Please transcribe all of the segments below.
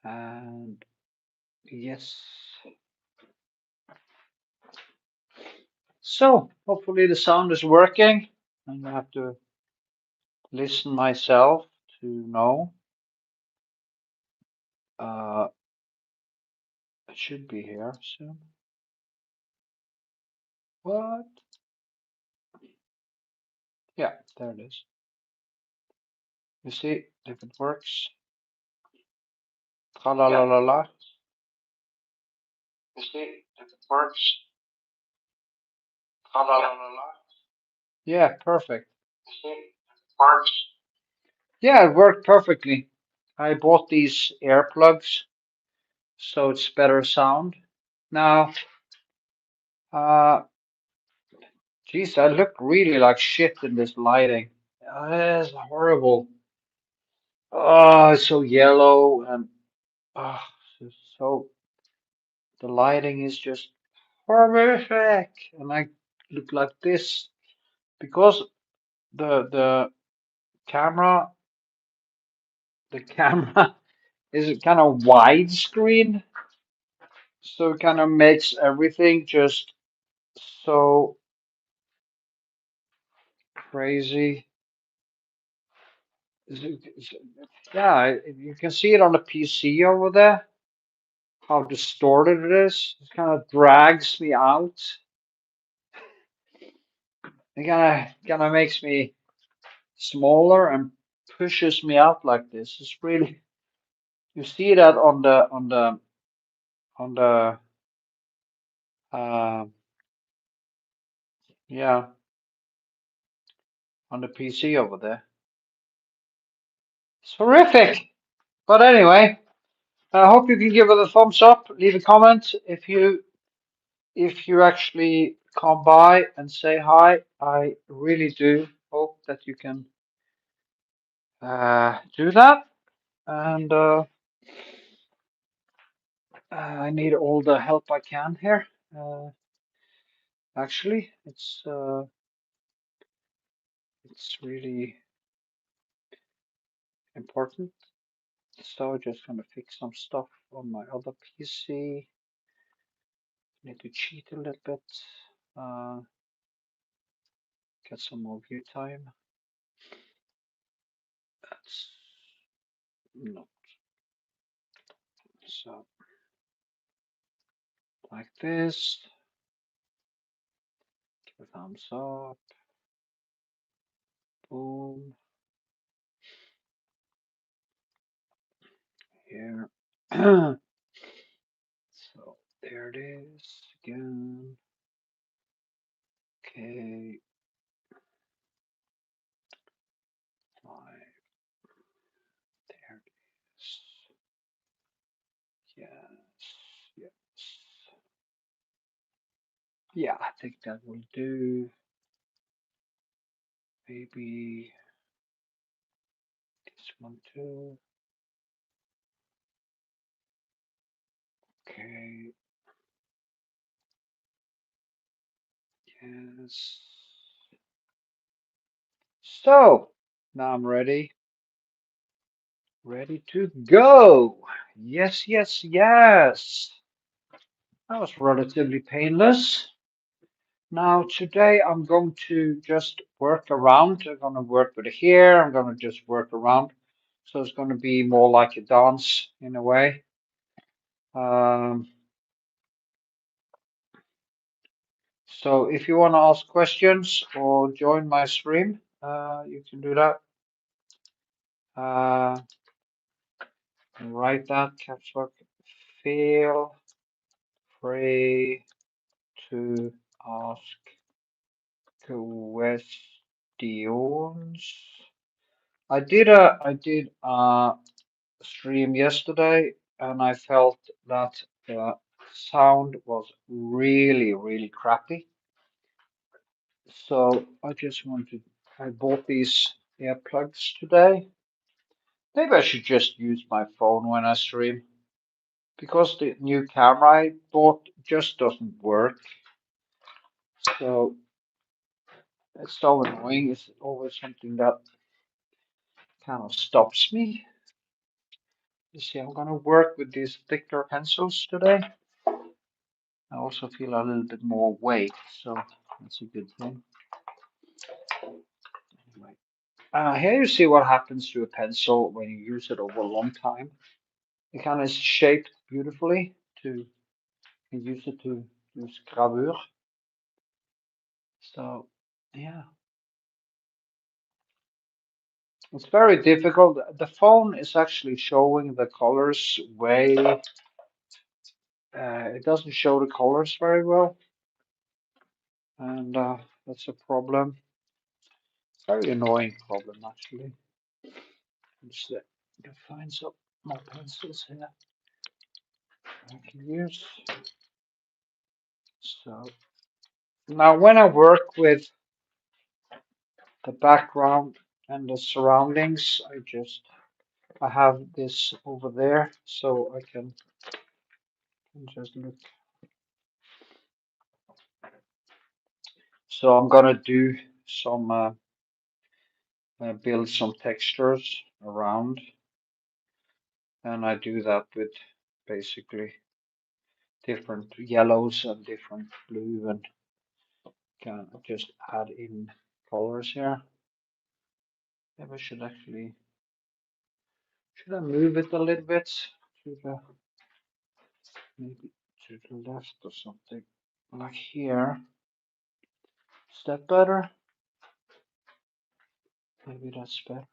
And yes. So hopefully the sound is working. I'm gonna have to listen myself to know. It should be here soon. What? Yeah, there it is. You see if it works. Tra la la la la. You see if it works. Tra la la la la. Yeah, perfect. You see if it works. Yeah, it worked perfectly. I bought these earplugs, so it's better sound. Now, geez, I look really like shit in this lighting. It's horrible. Oh, it's so yellow and oh, so the lighting is just horrific, and I look like this because the camera the camera is kind of widescreen, so it kind of makes everything just so crazy. Yeah, you can see it on the PC over there, how distorted it is. It kind of drags me out. It kind of makes me smaller and pushes me out like this. It's really, you see that on the uh yeah, on the PC over there. It's horrific. But anyway, I hope you can give it a thumbs up, leave a comment if you actually come by and say hi. I really do hope that you can do that. And I need all the help I can here. Actually, it's really important. So just gonna fix some stuff on my other PC. Need to cheat a little bit. Uh, get some more view time. That's not so like this. Give a thumbs up. Boom. Here. So there it is again. Okay. 5. There it is. Yes. Yes. Yeah, I think that will do. Maybe this one too. Okay. Yes. So now I'm ready. Ready to go. Yes, yes, yes. That was relatively painless. Now today I'm going to just work around. I'm going to work with it here. I'm going to just work around. So it's going to be more like a dance in a way. So if you want to ask questions or join my stream, you can do that. Write that caps lock. Feel free to ask questions. I did a stream yesterday, and I felt that the sound was really crappy. So I bought these earplugs today. Maybe I should just use my phone when I stream because the new camera I bought just doesn't work. So it's so annoying. It's always something that kind of stops me. You see, I'm gonna work with these thicker pencils today. I also feel a little bit more weight, so that's a good thing. Anyway, here you see what happens to a pencil when you use it over a long time. It kind of is shaped beautifully to use it to use gravure. So yeah, it's very difficult. The phone is actually showing the colors way. It doesn't show the colors very well, and that's a problem. Very annoying problem actually. Just can find some more pencils here I can use. So now when I work with the background and the surroundings, I have this over there so I can just look. So I'm gonna do some build some textures around, and I do that with basically different yellows and different blue, and can just add in colors here. Maybe I should actually I move it a little bit to the maybe to the left or something like here. Is that better? Maybe that's better.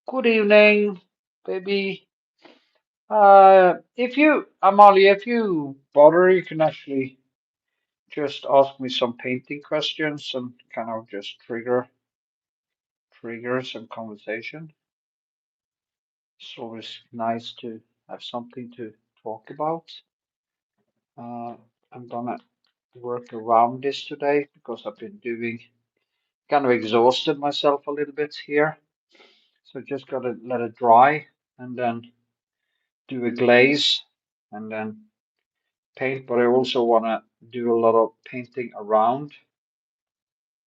Good evening, baby. If you, Amalia, if you bother, you can actually just ask me some painting questions and kind of just trigger some conversation. It's always nice to have something to talk about. I'm gonna work around this today because I've been doing kind of exhausted myself a little bit here. So just gotta let it dry and then do a glaze and then paint. But I also wanna do a lot of painting around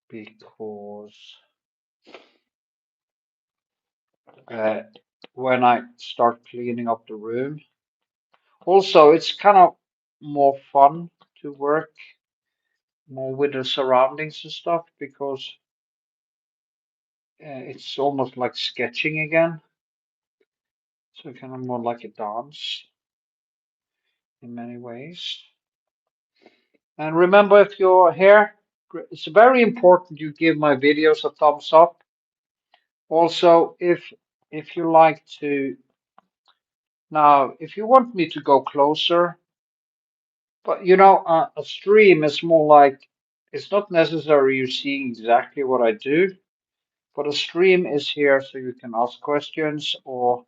because uh, when I start cleaning up the room, also it's kind of more fun to work more with the surroundings and stuff because it's almost like sketching again. So kind of more like a dance in many ways. And remember, if you're here, it's very important you give my videos a thumbs up. Also, if you like to now, if you want me to go closer, but you know, a stream is more like it's not necessary you're seeing exactly what I do, but a stream is here so you can ask questions or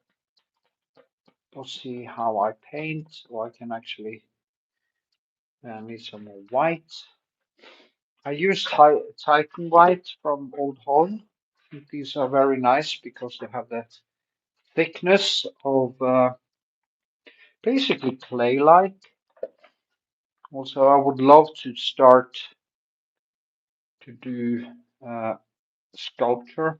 see how I paint, or I can actually need some more white. I use Titan white from Old Holland. I think these are very nice because they have that thickness of basically clay-like. Also, I would love to start to do sculpture.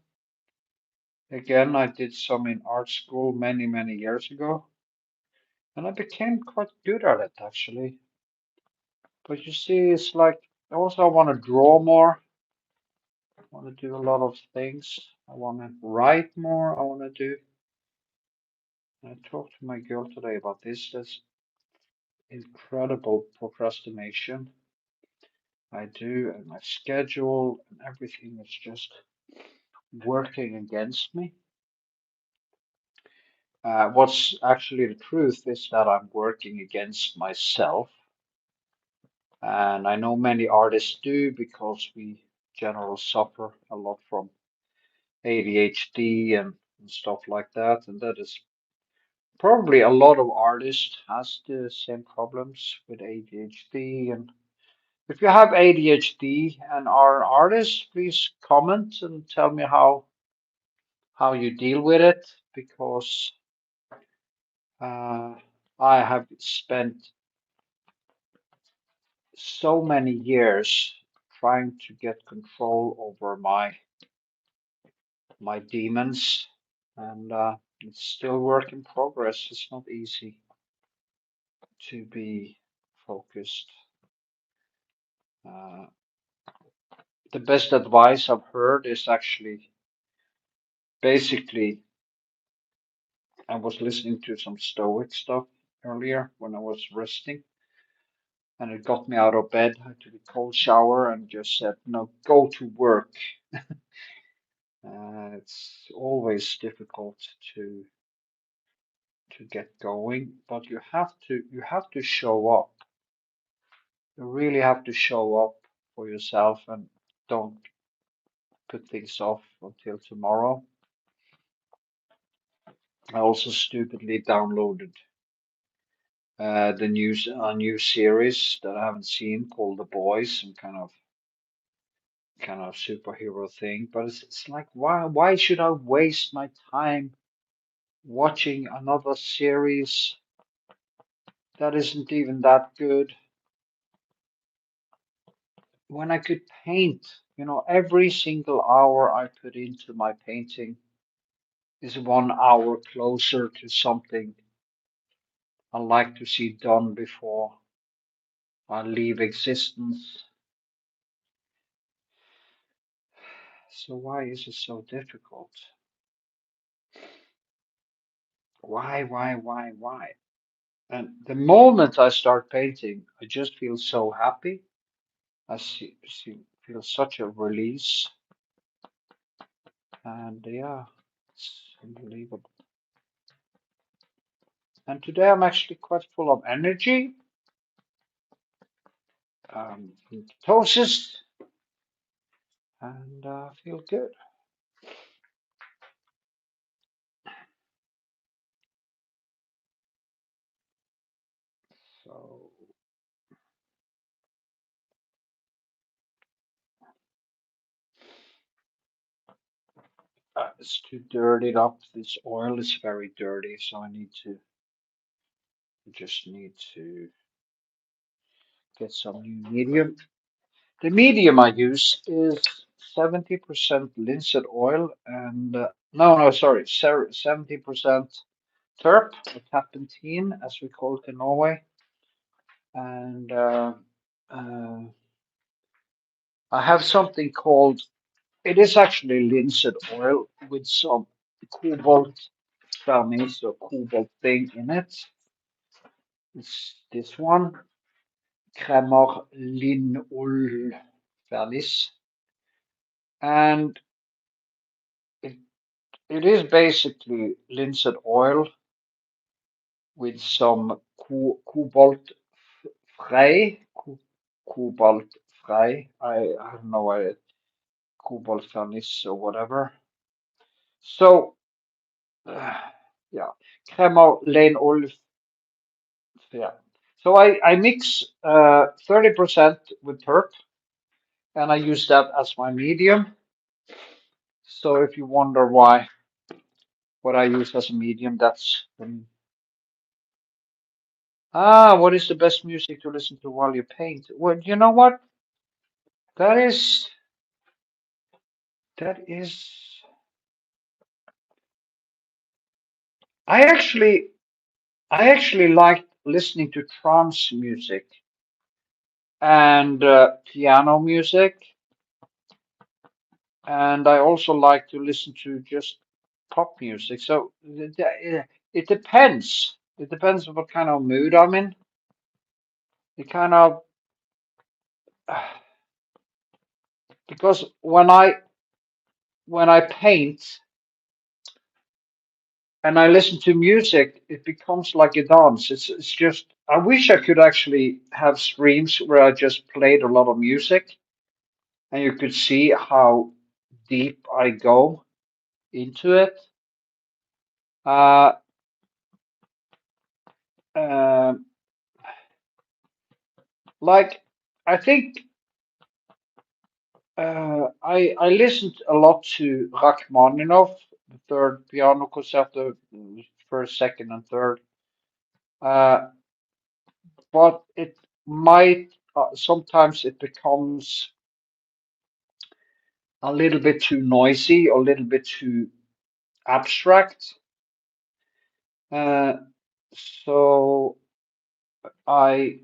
Again, I did some in art school many years ago, and I became quite good at it actually. But you see, it's like also I want to draw more. I want to do a lot of things. I want to write more. I want to do. I talked to my girl today about this. There's incredible procrastination I do, and my schedule and everything is just working against me. What's actually the truth is that I'm working against myself, and I know many artists do because we generally suffer a lot from ADHD and stuff like that, and that is probably a lot of artists has the same problems with ADHD. And if you have ADHD and are an artist, please comment and tell me how you deal with it because uh, I have spent so many years trying to get control over my demons and it's still work in progress. It's not easy to be focused. Uh, the best advice I've heard is actually basically I was listening to some Stoic stuff earlier when I was resting, and it got me out of bed. I took a cold shower and just said, "No, go to work." It's always difficult to to get going, but you have to show up. You really have to show up for yourself and don't put things off until tomorrow. I also stupidly downloaded the news a new series that I haven't seen called The Boys, some kind of superhero thing. But it's like why should I waste my time watching another series that isn't even that good when I could paint? Every single hour I put into my painting is 1 hour closer to something I like to see done before I leave existence. So why is it so difficult? Why? And the moment I start painting, I just feel so happy. Feel such a release, and yeah, it's unbelievable. And today I'm actually quite full of energy, ketosis, and feel good. So it's too dirtied up. This oil is very dirty, so just need to get some new medium. The medium I use is 70% linseed oil and no, sorry, 70% terp, or turpentine, as we call it in Norway. And uh, I have something called, it is actually linseed oil with some cobalt vernis or cobalt thing in it. It's this one, Kremmer linol vernis. And it, it is basically linseed oil with some cobalt frey, cobalt frey. I don't know why cobalt vernis or whatever. So yeah, crema linolf. Yeah. So I mix 30% with perp, and I use that as my medium. So if you wonder why what I use as a medium, that's what is the best music to listen to while you paint? Well, you know what? That is that is. I actually I actually like listening to trance music and piano music, and I also like to listen to just pop music. So it depends. It depends on what kind of mood I'm in. It kind of because when I paint and I listen to music, it becomes like a dance. It's just I wish I could actually have streams where I just played a lot of music and you could see how deep I go into it. Uh, um like I think I listened a lot to Rachmaninoff, the third piano concerto, first, second, and third. Uh, but it might sometimes it becomes a little bit too noisy or a little bit too abstract. So I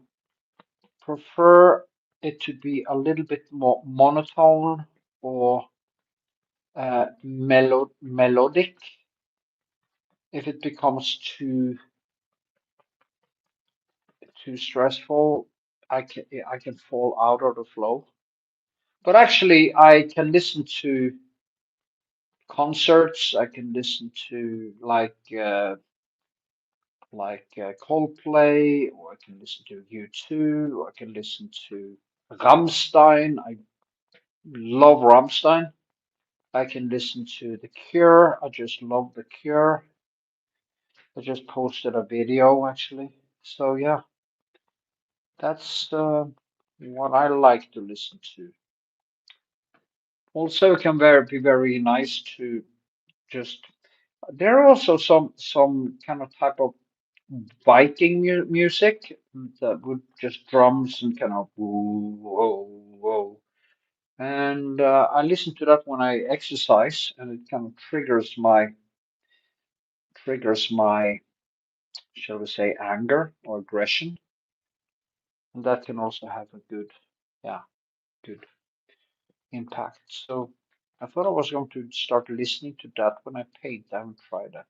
prefer it to be a little bit more monotone or melodic. If it becomes too stressful, I can fall out of the flow. But actually, I can listen to concerts. I can listen to Coldplay, or I can listen to U2, or I can listen to Rammstein. I love Rammstein. I can listen to The Cure. I just love The Cure. I just posted a video actually. So yeah, that's what I like to listen to. Also, it can be very nice to just. There are also some kind of type of Viking music that would just drums and kind of whoa, whoa, whoa. And I listen to that when I exercise, and it kind of triggers my, shall we say, anger or aggression, and that can also have a yeah, good impact. So I thought I was going to start listening to that when I paint. I haven't tried that.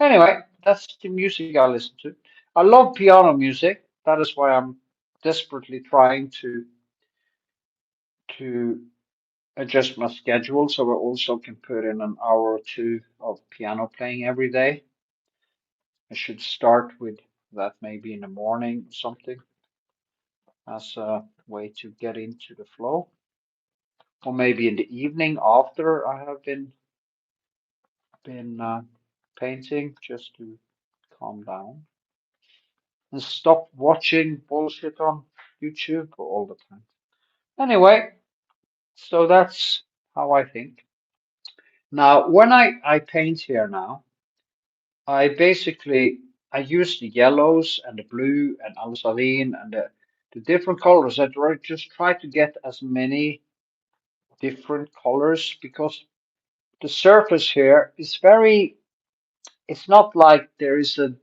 Anyway, that's the music I listen to. I love piano music. That is why I'm desperately trying to adjust my schedule so I also can put in an hour or two of piano playing every day. I should start with that maybe in the morning or something as a way to get into the flow, or maybe in the evening after I have been painting, just to calm down and stop watching bullshit on YouTube all the time. Anyway, so that's how I think. Now, when I paint here now, I basically I use the yellows and the blue and alizarin and the different colors. Just try to get as many different colors because the surface here is very, it's not like there is a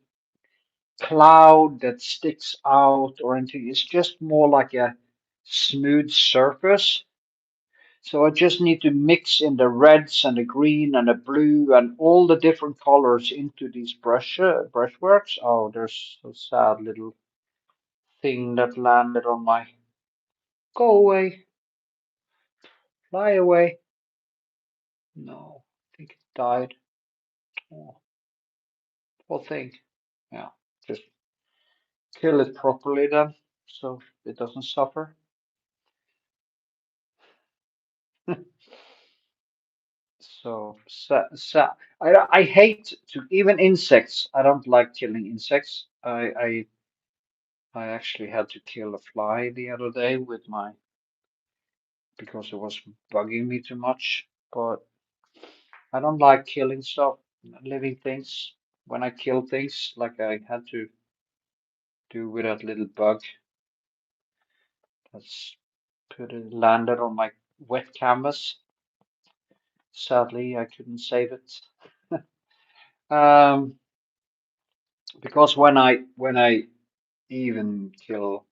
cloud that sticks out or anything. It's just more like a smooth surface. So I just need to mix in the reds and the green and the blue and all the different colors into these brushworks. Oh, there's a sad little thing that landed on my. Go away, fly away. No, I think it died. Oh, poor thing. Yeah, just kill it properly then, so it doesn't suffer. I hate to even insects. I don't like killing insects. I actually had to kill a fly the other day with my because it was bugging me too much. But I don't like killing stuff, living things. When I kill things, like I had to do with that little bug that's landed on my wet canvas. Sadly, I couldn't save it. Um, because when I even kill,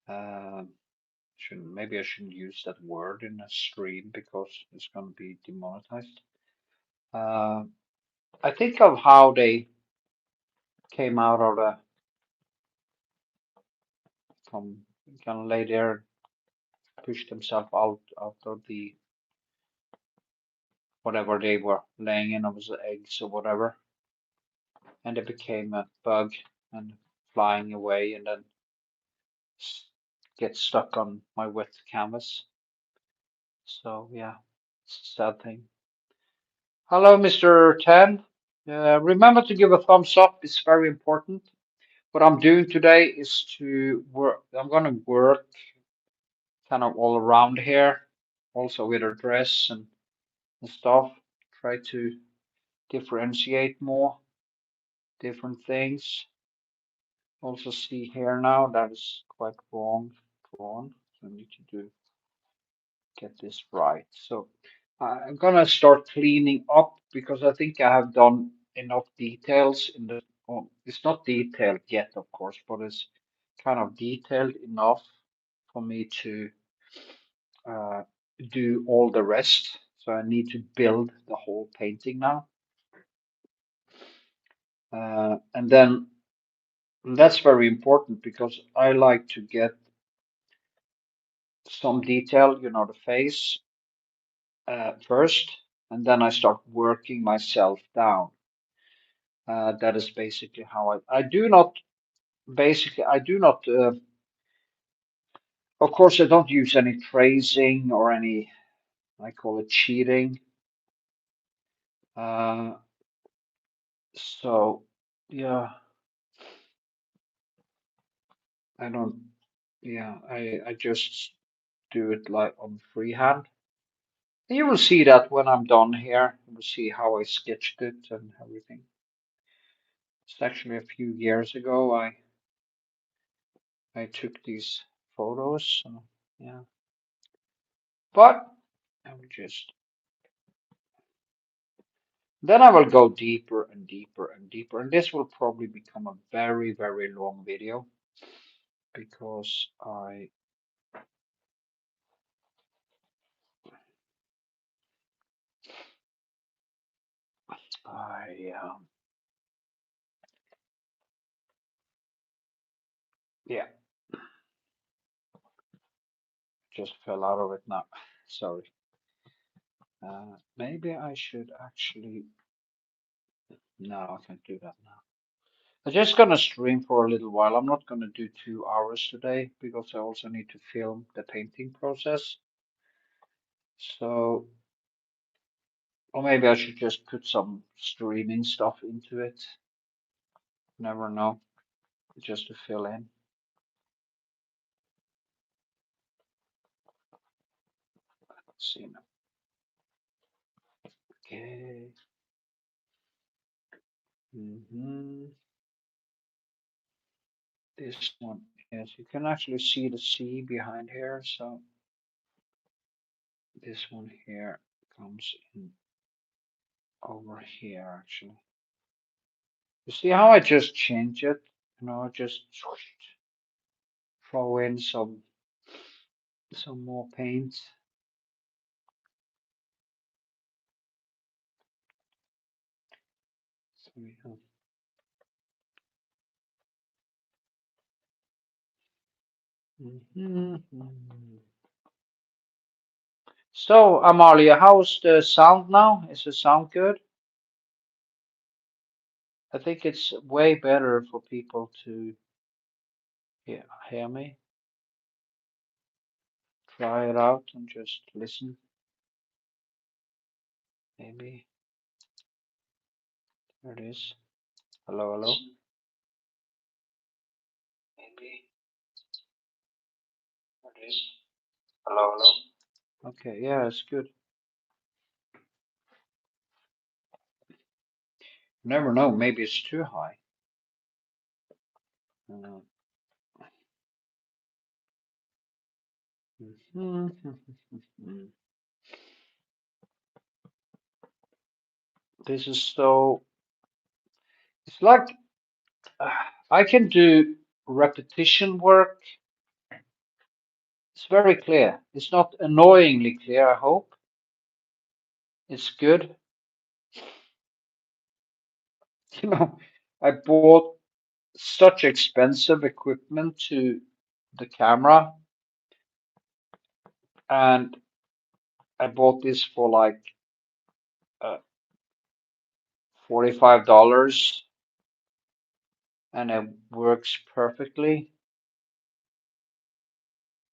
uh, shouldn't maybe I shouldn't use that word in a stream because it's going to be demonetized. Uh, I think of how they came out of the from kind of lay there, pushed themselves out of the whatever they were laying in, it was eggs or whatever, and it became a bug and flying away, and then get stuck on my wet canvas. So yeah, it's a sad thing. Hello, Mr. Tan. Remember to give a thumbs up. It's very important. What I'm doing today is to work. I'm going to work kind of all around here, also with her dress and stuff. Try to differentiate more different things. Also see here now that is quite wrong drawn. So I need to get this right. So I'm gonna start cleaning up because I think I have done enough details in the. Oh, it's not detailed yet, of course, but it's kind of detailed enough for me to uh, do all the rest. So I need to build the whole painting now, and then that's very important because I like to get some detail, the face first, and then I start working myself down. That is basically how I do not basically I do not of course I don't use any tracing or any I call it cheating. Uh, so yeah, I don't yeah I just do it like on freehand. And you will see that when I'm done here. You will see how I sketched it and everything. It's actually a few years ago I took these photos. So yeah, but I will just then I will go deeper and deeper and deeper, and this will probably become a very, very long video because I yeah, just fell out of it now. Sorry. Maybe I should actually. No, I can't do that now. I'm just gonna stream for a little while. I'm not gonna do 2 hours today because I also need to film the painting process. So, or maybe I should just put some streaming stuff into it. Never know, just to fill in. Let's see now. Okay. This one, yes, you can actually see the sea behind here. So this one here comes in over here, actually. You see how I just change it? Just throw in some more paint. So we have. So, Amalia, how's the sound now? Is the sound good? I think it's way better for people to hear me. Try it out and just listen. Maybe there it is. Hello, hello. Maybe there it is. Hello, hello. Okay, yeah, it's good. You never know. Maybe it's too high. Uh, This is so. It's like uh, I can do repetition work. It's very clear. It's not annoyingly clear, I hope. It's good. You know, I bought such expensive equipment to the camera, and I bought this for like uh, $45, and it works perfectly.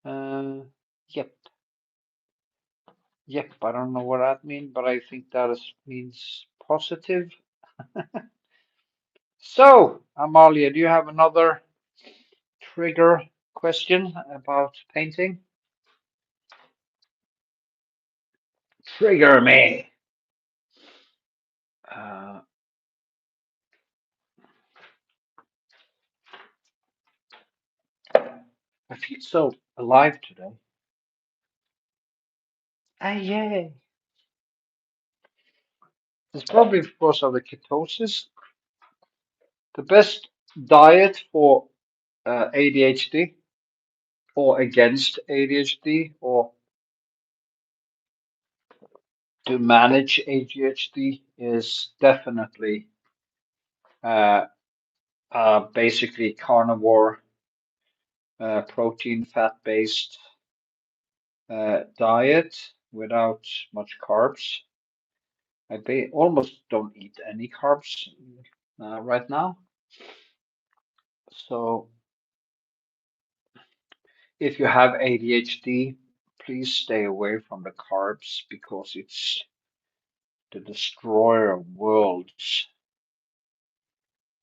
Uh, yep, yep. I don't know what that means, but I think means positive. So, Amalia, do you have another trigger question about painting? Trigger me. Uh, I feel so alive today. Ah, yay. It's probably because of the ketosis. The best diet for ADHD or against ADHD or to manage ADHD is definitely uh, basically carnivore, protein, fat-based diet without much carbs. Almost don't eat any carbs right now. So if you have ADHD, please stay away from the carbs because it's the destroyer of worlds.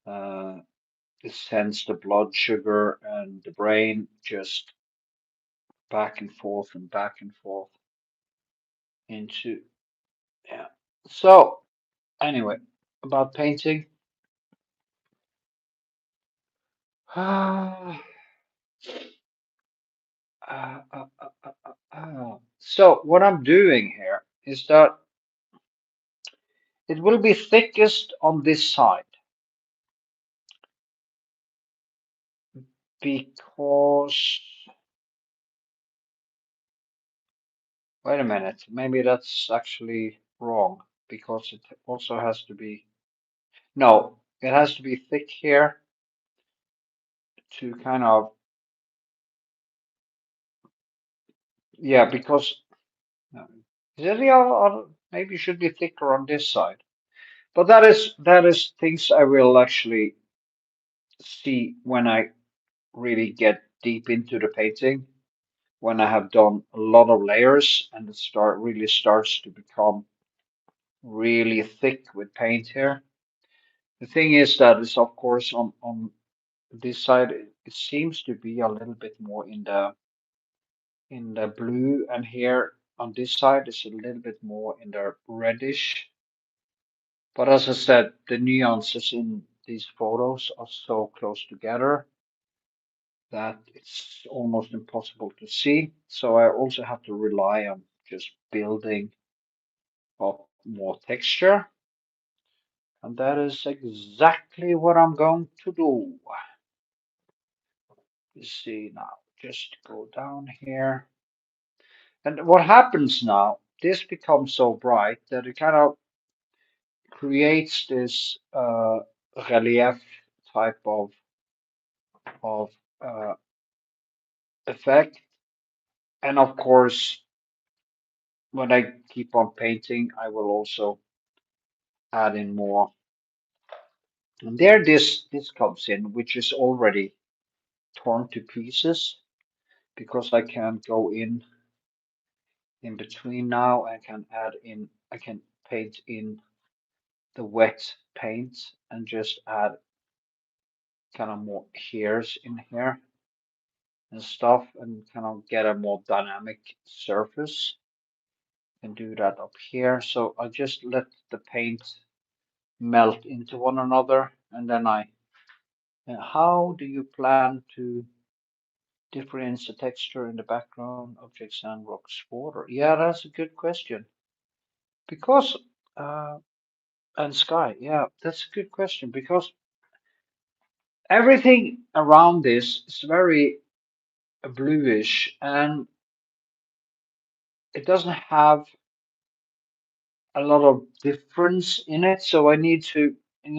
Uh, it sends the blood sugar and the brain just back and forth and back and forth into, yeah. So anyway, about painting. So what I'm doing here is that it will be thickest on this side because, wait a minute, maybe that's actually wrong because it also has to be, no, it has to be thick here to kind of, yeah, because uh, maybe it should be thicker on this side. But that is things I will actually see when I really get deep into the painting, when I have done a lot of layers and it starts to become really thick with paint here. The thing is that it's of course on this side it seems to be a little bit more in the blue, and here on this side it's a little bit more in the reddish. But as I said, the nuances in these photos are so close together that it's almost impossible to see. So I also have to rely on just building up more texture. And that is exactly what I'm going to do. You see now, just go down here. And what happens now, this becomes so bright that it kind of creates this relief type of effect. And of course, when I keep on painting, I will also add in more. And there this comes in, which is already torn to pieces because I can go in between now. I can paint in the wet paint and just add kind of more hairs in here and stuff and kind of get a more dynamic surface and do that up here. So I just let the paint melt into one another and then how do you plan to differentiate the texture in the background, objects, and rocks, water? Yeah, that's a good question. Because, uh, and sky, yeah, that's a good question because everything around this is very bluish and it doesn't have a lot of difference in it. So I need to, in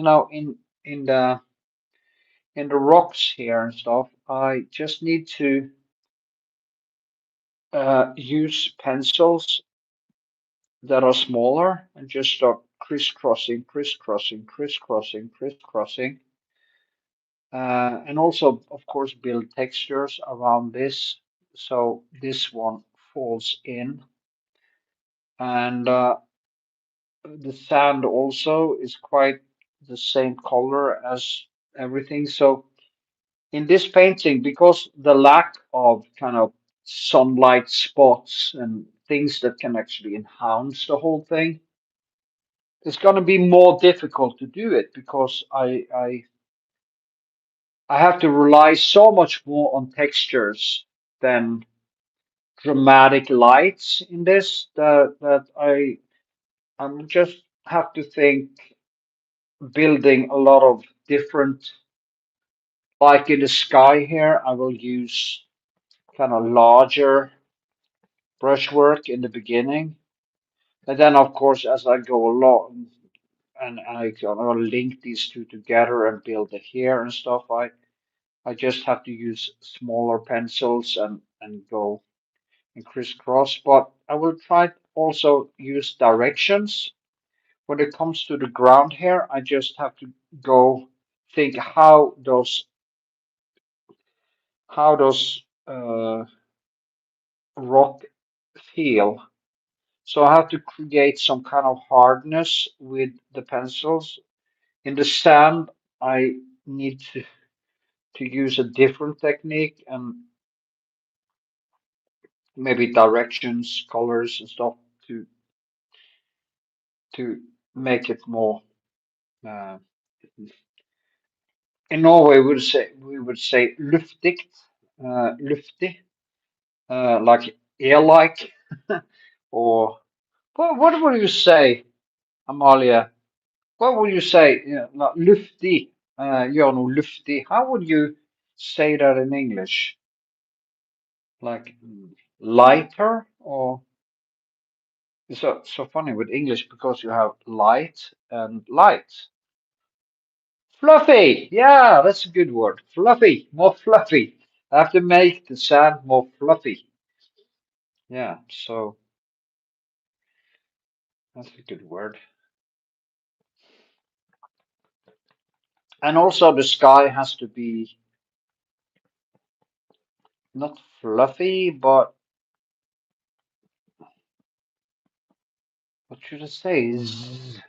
the rocks here and stuff, I just need to use pencils that are smaller and just start crisscrossing, crisscrossing, crisscrossing, crisscrossing. And also, of course, build textures around this. So this one falls in. And the sand also is quite the same color as everything. So in this painting, because the lack of kind of sunlight spots and things that can actually enhance the whole thing, it's going to be more difficult to do it because I have to rely so much more on textures than dramatic lights in this that I'm just have to think building a lot of different, like in the sky here, I will use kind of larger brushwork in the beginning. And then, of course, as I go along and I gonna link these two together and build it here and stuff, I just have to use smaller pencils and go and crisscross. But I will try to also use directions. When it comes to the ground here, I just have to go think how does rock feel. So I have to create some kind of hardness with the pencils. In the sand, I need to use a different technique and maybe directions, colors, and stuff to to make it more. Uh, in Norway, we would say luftig, luftig, like air-like, or what would you say, Amalia? What would you say? Yeah, like luftig, gjør noe luftig. How would you say that in English? Like lighter, or it's so funny with English because you have light and light. Fluffy. Yeah, that's a good word. Fluffy, more fluffy. I have to make the sand more fluffy. Yeah, so that's a good word. And also the sky has to be not fluffy, but what should I say? Zzz.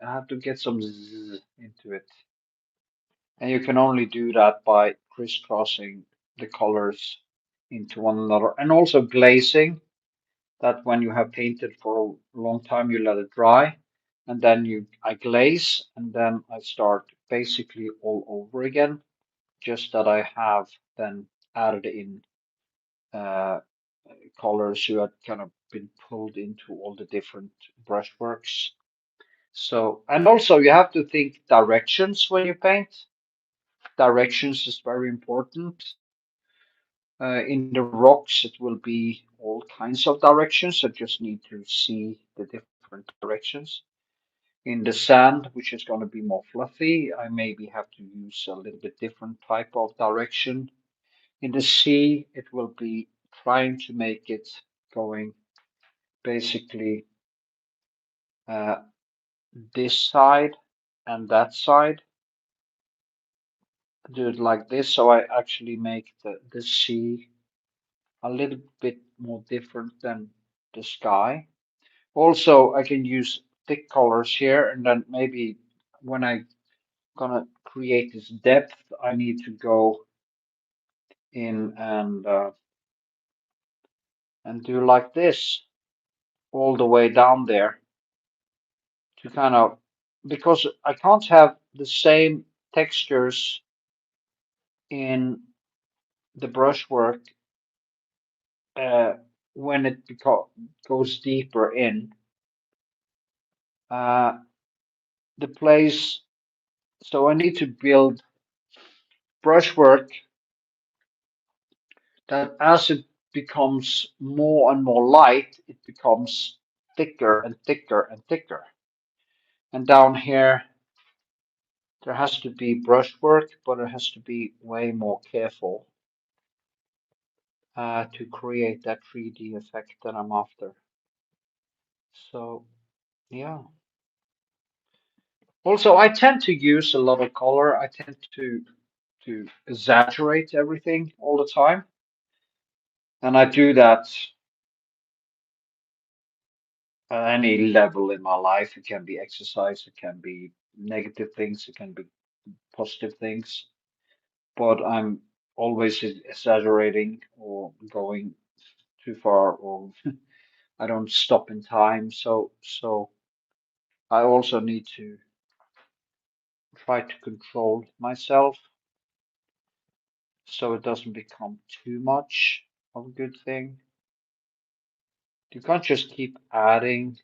I have to get some zzz into it. And you can only do that by crisscrossing the colors into one another. And also glazing, that when you have painted for a long time, you let it dry. And then I glaze, and then I start basically all over again. Just that I have then added in uh, colors who had kind of been pulled into all the different brushworks. So, and also you have to think directions when you paint. Directions is very important. In the rocks, it will be all kinds of directions. I just need to see the different directions. In the sand, which is going to be more fluffy, I maybe have to use a little bit different type of direction. In the sea, it will be trying to make it going basically uh, this side and that side. Do it like this, so I actually make the sea a little bit more different than the sky. Also, I can use thick colors here, and then maybe when I gonna create this depth, I need to go in and do like this all the way down there to kind of, because I can't have the same textures in the brushwork uh, when it goes deeper in uh, the place. So I need to build brushwork that as it becomes more and more light, it becomes thicker and thicker and thicker. And down here, there has to be brushwork, but it has to be way more careful to create that 3D effect that I'm after. So, yeah. Also, I tend to use a lot of color. I tend to exaggerate everything all the time. And I do that at any level in my life. It can be exercise, it can be negative things, it can be positive things, but I'm always exaggerating or going too far, or I don't stop in time. So I also need to try to control myself so it doesn't become too much of a good thing. You can't just keep adding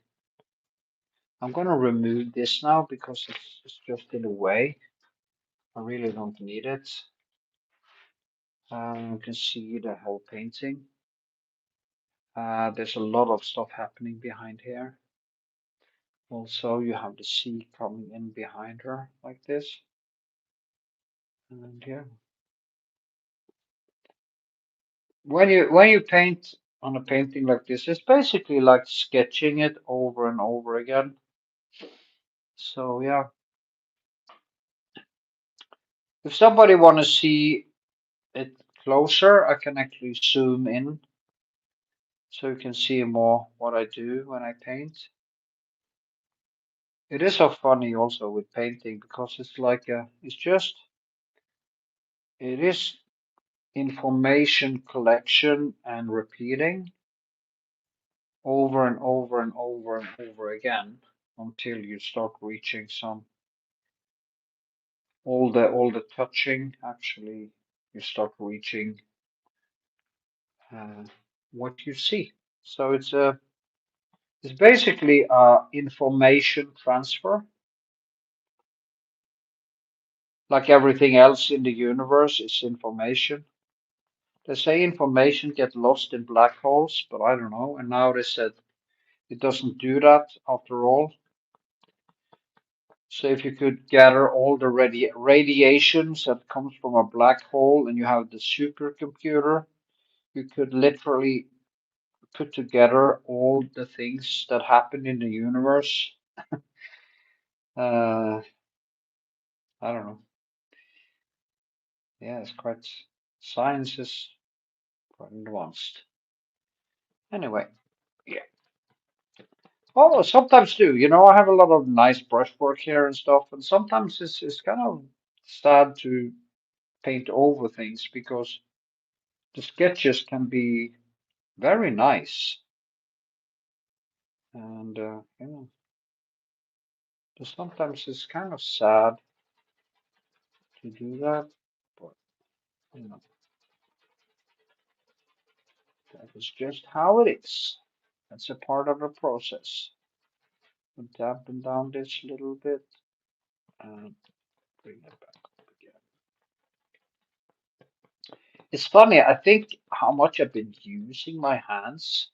I'm gonna remove this now because it's just in the way. I really don't need it. You can see the whole painting. There's a lot of stuff happening behind here. Also, you have the sea coming in behind her like this. And yeah, when you paint on a painting like this, it's basically like sketching it over and over again. So yeah, if somebody want to see it closer, I can actually zoom in so you can see more what I do when I paint. It is so funny also with painting because it's like it is information collection and repeating over and over and over and over again until you start reaching some all the touching actually you start reaching uh, what you see. So it's basically information transfer, like everything else in the universe is information. They say information get lost in black holes, but I don't know. And now they said it doesn't do that after all. So if you could gather all the radiations that comes from a black hole and you have the supercomputer, you could literally put together all the things that happen in the universe. Uh, I don't know. Yeah, it's quite science is quite advanced. Anyway, yeah. Oh, sometimes too. I have a lot of nice brushwork here and stuff, and sometimes it's kind of sad to paint over things because the sketches can be very nice, and but sometimes it's kind of sad to do that, but you know, that is just how it is. That's a part of the process. We'll dampen down this a little bit and bring it back up again. It's funny, I think how much I've been using my hands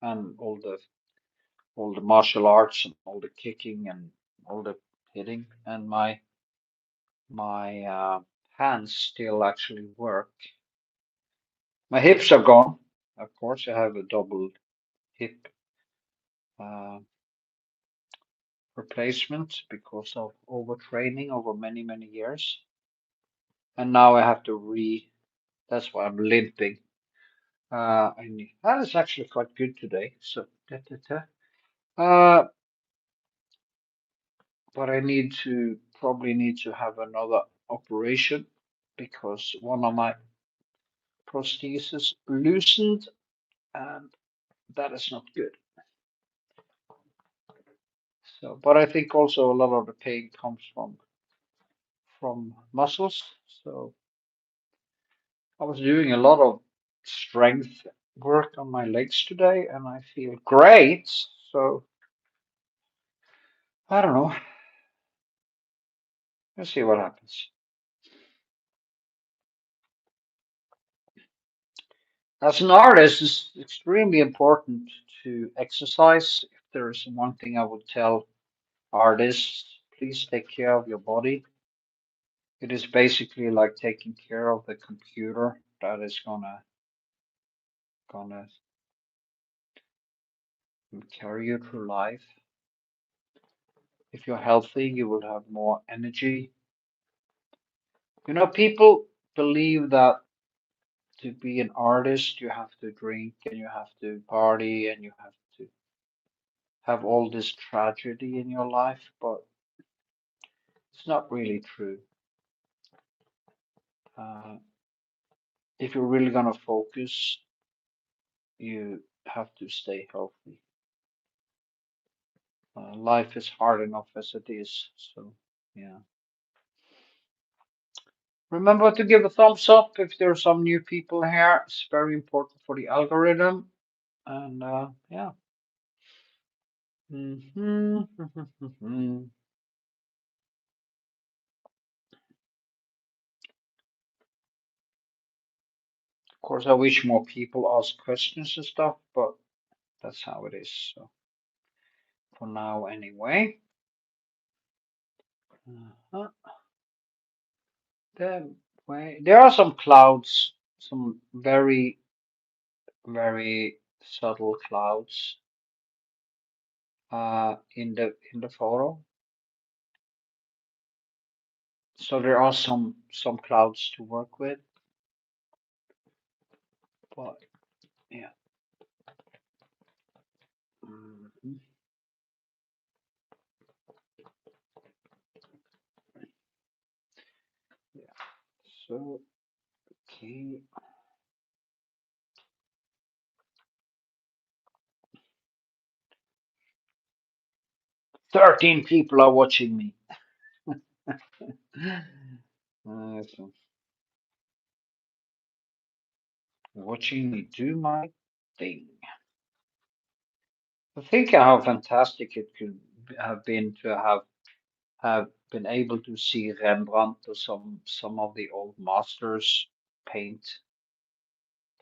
and all the martial arts and all the kicking and all the hitting and my hands still actually work. My hips are gone. Of course, I have a double hip uh, replacement because of overtraining over many, many years. And now I have to that's why I'm limping. That is actually quite good today. So, but I probably need to have another operation because one of my prostheses loosened and that is not good. So, but I think also a lot of the pain comes from muscles. So I was doing a lot of strength work on my legs today and I feel great. So I don't know. Let's see what happens. As an artist, it's extremely important to exercise. If there is one thing I would tell artists, please take care of your body. It is basically like taking care of the computer that is gonna carry you through life. If you're healthy, you will have more energy. People believe that to be an artist, you have to drink and you have to party and you have to have all this tragedy in your life, but it's not really true. Uh, if you're really gonna focus, you have to stay healthy. Life is hard enough as it is, so yeah. Remember to give a thumbs up if there's some new people here. It's very important for the algorithm. And yeah, Mhm. Of course, I wish more people ask questions and stuff, but that's how it is. So for now, anyway. Uh-huh. There are some clouds, some very, very subtle clouds in the photo. So there are some clouds to work with, but yeah. Mhm. Yeah. So okay. 13 people are watching me. So watching me do my thing. I think how fantastic it could have been to have been able to see Rembrandt or some of the old masters paint.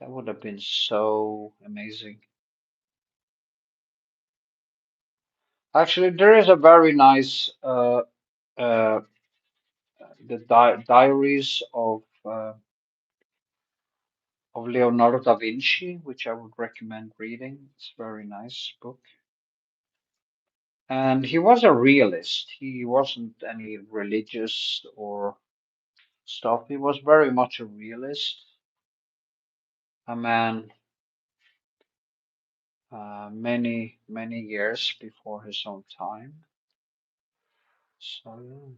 That would have been so amazing. Actually, there is a very nice uh, the diaries of Leonardo da Vinci, which I would recommend reading. It's a very nice book. And he was a realist. He wasn't any religious or stuff. He was very much a realist, a man many years before his own time. So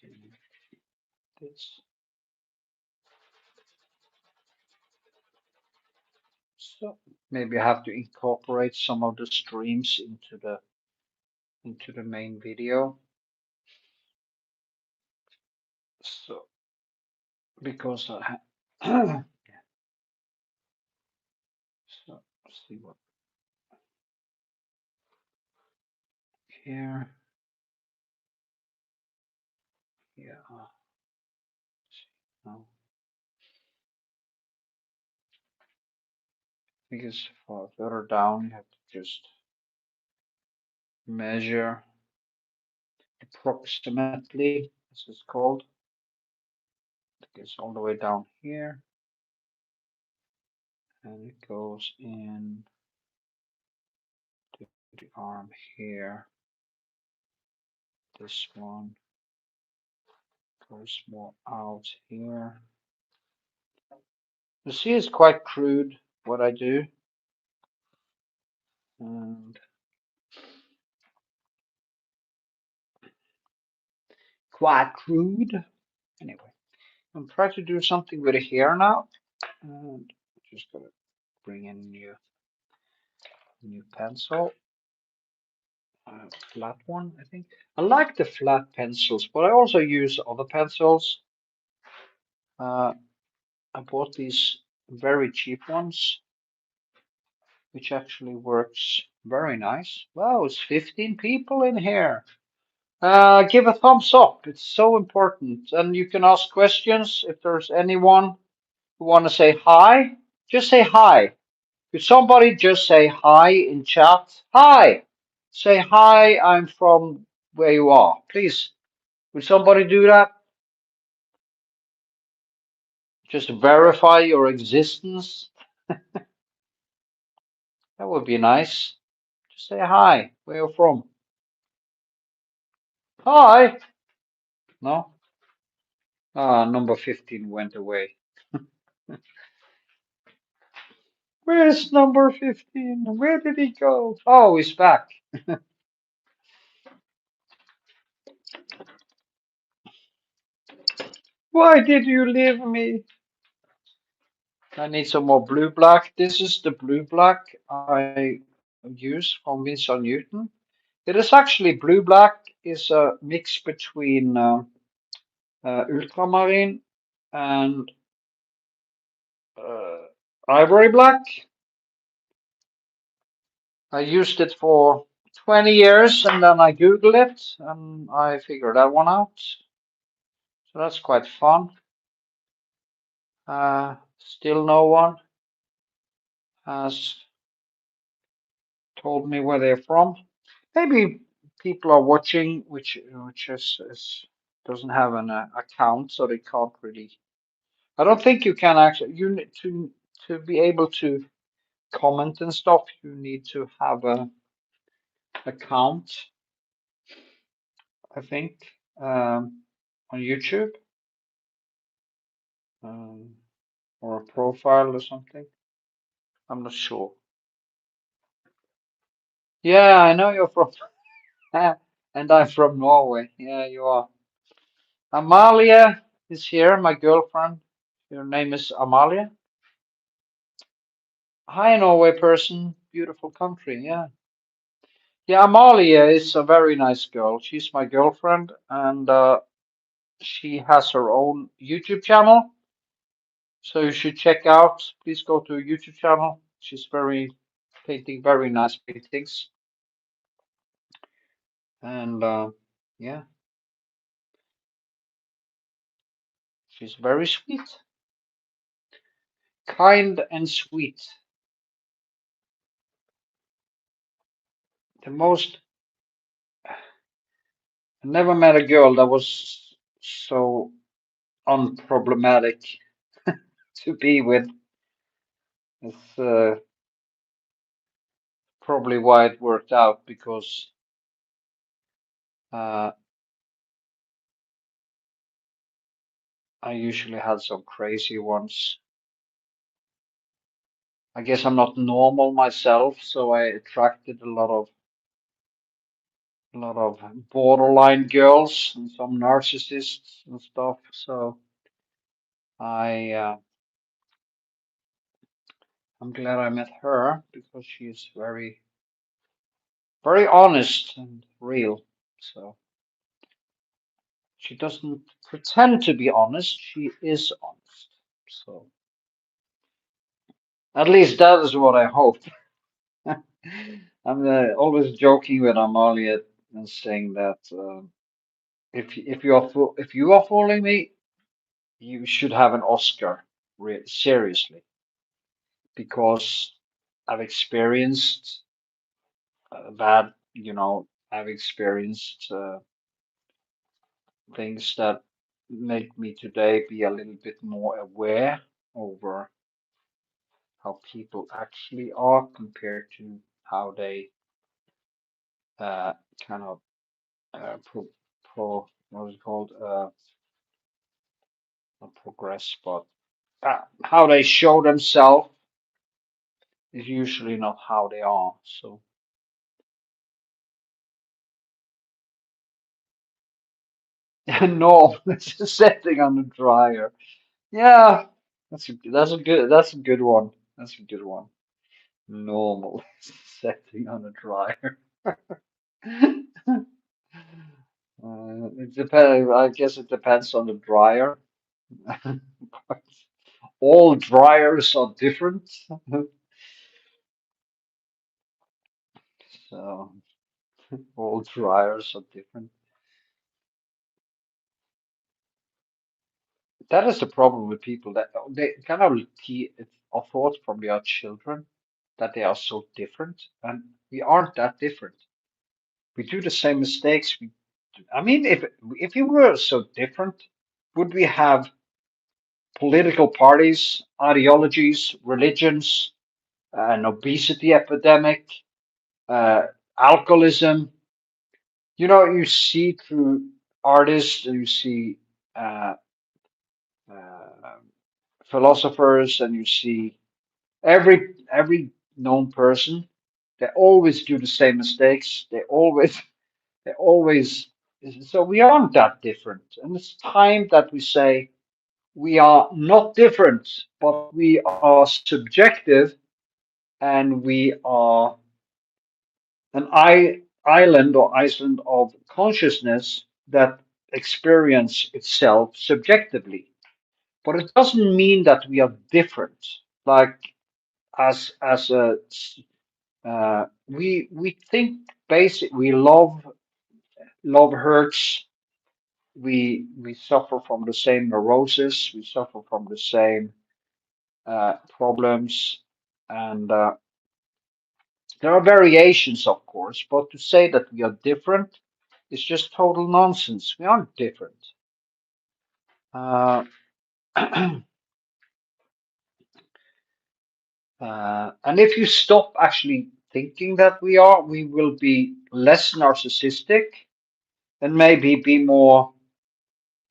yeah, this. So maybe I have to incorporate some of the streams into the main video. So because I have so let's see what here. Yeah. No, because for further down you have to just measure approximately, this is called. It gets all the way down here and it goes in to the arm here. This one goes more out here. You see, it's quite crude what I do, and quite crude. Anyway, I'm trying to do something with the hair now, and just gonna bring in new pencil, flat one, I think. I like the flat pencils, but I also use other pencils. Uh, I bought these very cheap ones, which actually works very nice. Wow, it's 15 people in here. Give a thumbs up. It's so important. And you can ask questions if there's anyone who want to say hi. Just say hi. Could somebody just say hi in chat? Hi. Say hi. I'm from where you are. Please. Would somebody do that? Just verify your existence. That would be nice. Just say hi. Where you're from. Hi. No? Ah, number 15 went away. Where's number 15? Where did he go? Oh, he's back. Why did you leave me? I need some more blue black. This is the blue black I use from Winsor Newton. It is actually blue black is a mix between ultramarine and Ivory black. I used it for 20 years and then I Googled it and I figured that one out. So that's quite fun. Still no one has told me where they're from. Maybe people are watching which doesn't have an account, so they can't really. I don't think you can actually. You need to be able to comment and stuff. You need to have a account, I think, on YouTube, um, or a profile or something. I'm not sure. Yeah, I know you're from, and I'm from Norway. Yeah, you are. Amalia is here, my girlfriend. Your name is Amalia. Hi, Norway person. Beautiful country. Yeah. Yeah, Amalia is a very nice girl. She's my girlfriend, and she has her own YouTube channel. So you should check out. Please go to her YouTube channel. She's very painting very nice paintings, and yeah, she's very sweet, kind and sweet. The most I never met a girl that was so unproblematic to be with. It's probably why it worked out because uh, I usually had some crazy ones. I guess I'm not normal myself, so I attracted a lot of borderline girls and some narcissists and stuff. So I I'm glad I met her because she's very honest and real. So she doesn't pretend to be honest, she is honest. So at least that is what I hope. I'm always joking with Amalia and saying that if you are fooling me, you should have an Oscar, seriously, because I've experienced bad, I've experienced things that make me today be a little bit more aware over how people actually are compared to how they uh, kind of what is it called, not progress, but how they show themselves is usually not how they are. So no, it's just setting on the dryer. Yeah, that's a good one. That's a good one. Normal setting on a dryer. It depends. I guess it depends on the dryer. All dryers are different, so all dryers are different. That is the problem with people that they kind of are thought from their children that they are so different, and we aren't that different. We do the same mistakes. I mean, if we were so different, would we have political parties, ideologies, religions, an obesity epidemic, uh, alcoholism? You see through artists, and you see uh, uh, philosophers, and you see every known person. They always do the same mistakes. They always. So we aren't that different, and it's time that we say we are not different, but we are subjective, and we are an island or Iceland of consciousness that experience itself subjectively. But it doesn't mean that we are different. Like as a we think basic we love hurts. We suffer from the same neurosis. We suffer from the same problems, and there are variations, of course. But to say that we are different is just total nonsense. We aren't different. Uh, and if you stop actually thinking that we are, we will be less narcissistic and maybe be more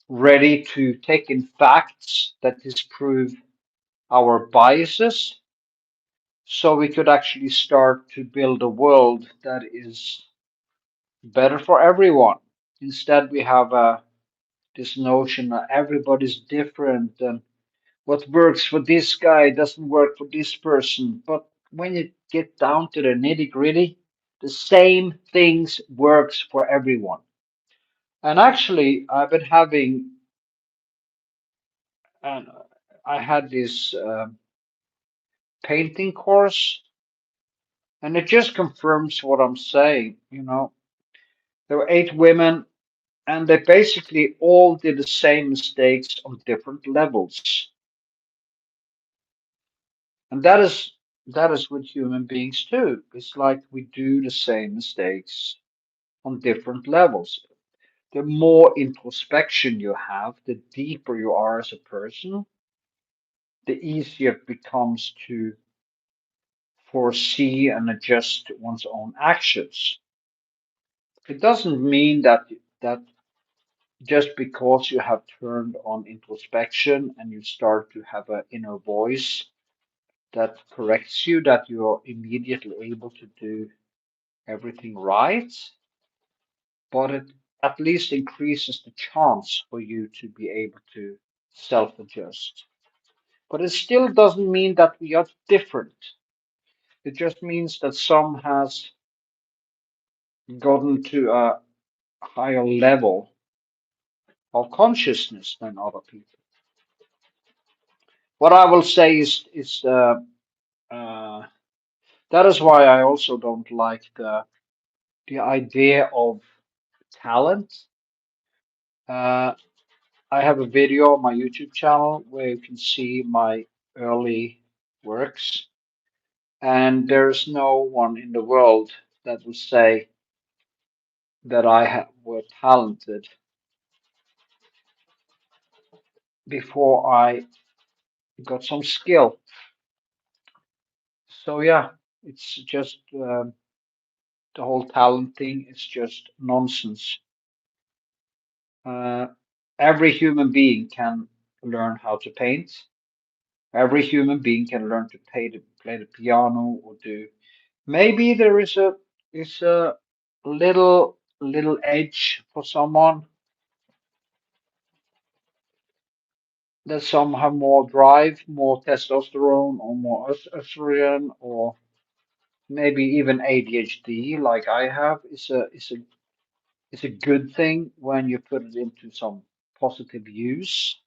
ready to take in facts that disprove our biases, so we could actually start to build a world that is better for everyone. Instead, we have this notion that everybody's different and what works for this guy doesn't work for this person. But when you get down to the nitty gritty, the same things works for everyone. And actually, I've been having, and I had this painting course, and it just confirms what I'm saying. There were 8 women, and they basically all did the same mistakes on different levels. And that is with human beings too. It's like we do the same mistakes on different levels. The more introspection you have, the deeper you are as a person, the easier it becomes to foresee and adjust one's own actions. It doesn't mean that just because you have turned on introspection and you start to have an inner voice that corrects you, that you're immediately able to do everything right, but it at least increases the chance for you to be able to self adjust. But it still doesn't mean that we are different. It just means that some has gotten to a higher level of consciousness than other people. What I will say is uh, that is why I also don't like the idea of talent. Uh, I have a video on my YouTube channel where you can see my early works, and there's no one in the world that will say that were talented before I got some skill. So yeah, it's just the whole talent thing is just nonsense. Uh, every human being can learn how to paint. Every human being can learn to play the piano or do. Maybe there is a little edge for someone, that some have more drive, more testosterone, or more estrogen, or maybe even ADHD, like I have. It's a good thing when you put it into some positive use.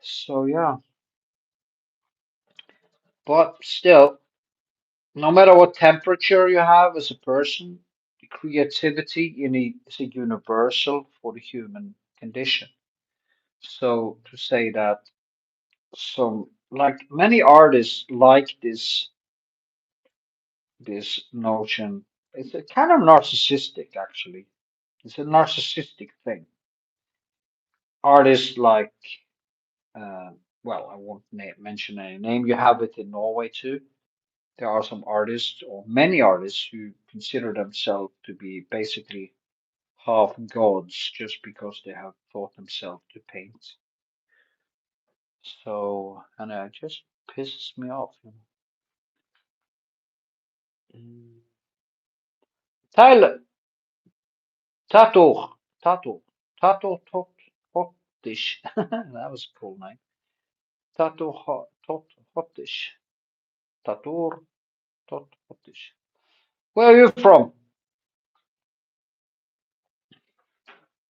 So yeah, but still, no matter what temperature you have as a person, the creativity you need is a universal for the human condition. So to say that some like many artists like this notion, it's a kind of narcissistic actually. It's a narcissistic thing. Artists like uh, well, I won't mention any name. You have it in Norway too. There are some artists or many artists who consider themselves to be basically half gods just because they have taught themselves to paint. So, and it just pisses me off. Mm. Tyler, Tato, Tato, Tato Tot Hottish. That was a cool name. Tato Tot Hottish. Tator Tot Hottish. Where are you from?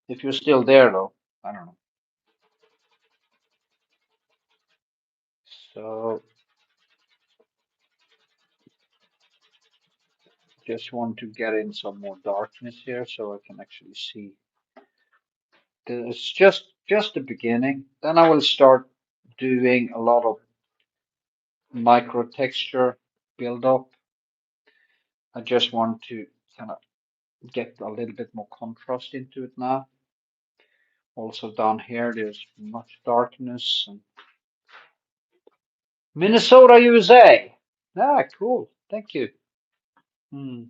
If you're still there, though, I don't know. So just want to get in some more darkness here so I can actually see. It's just the beginning. Then I will start doing a lot of micro texture build up. I just want to kind of get a little bit more contrast into it now. Also down here, there's much darkness. And Minnesota, USA. Ah, cool. Thank you. Hmm.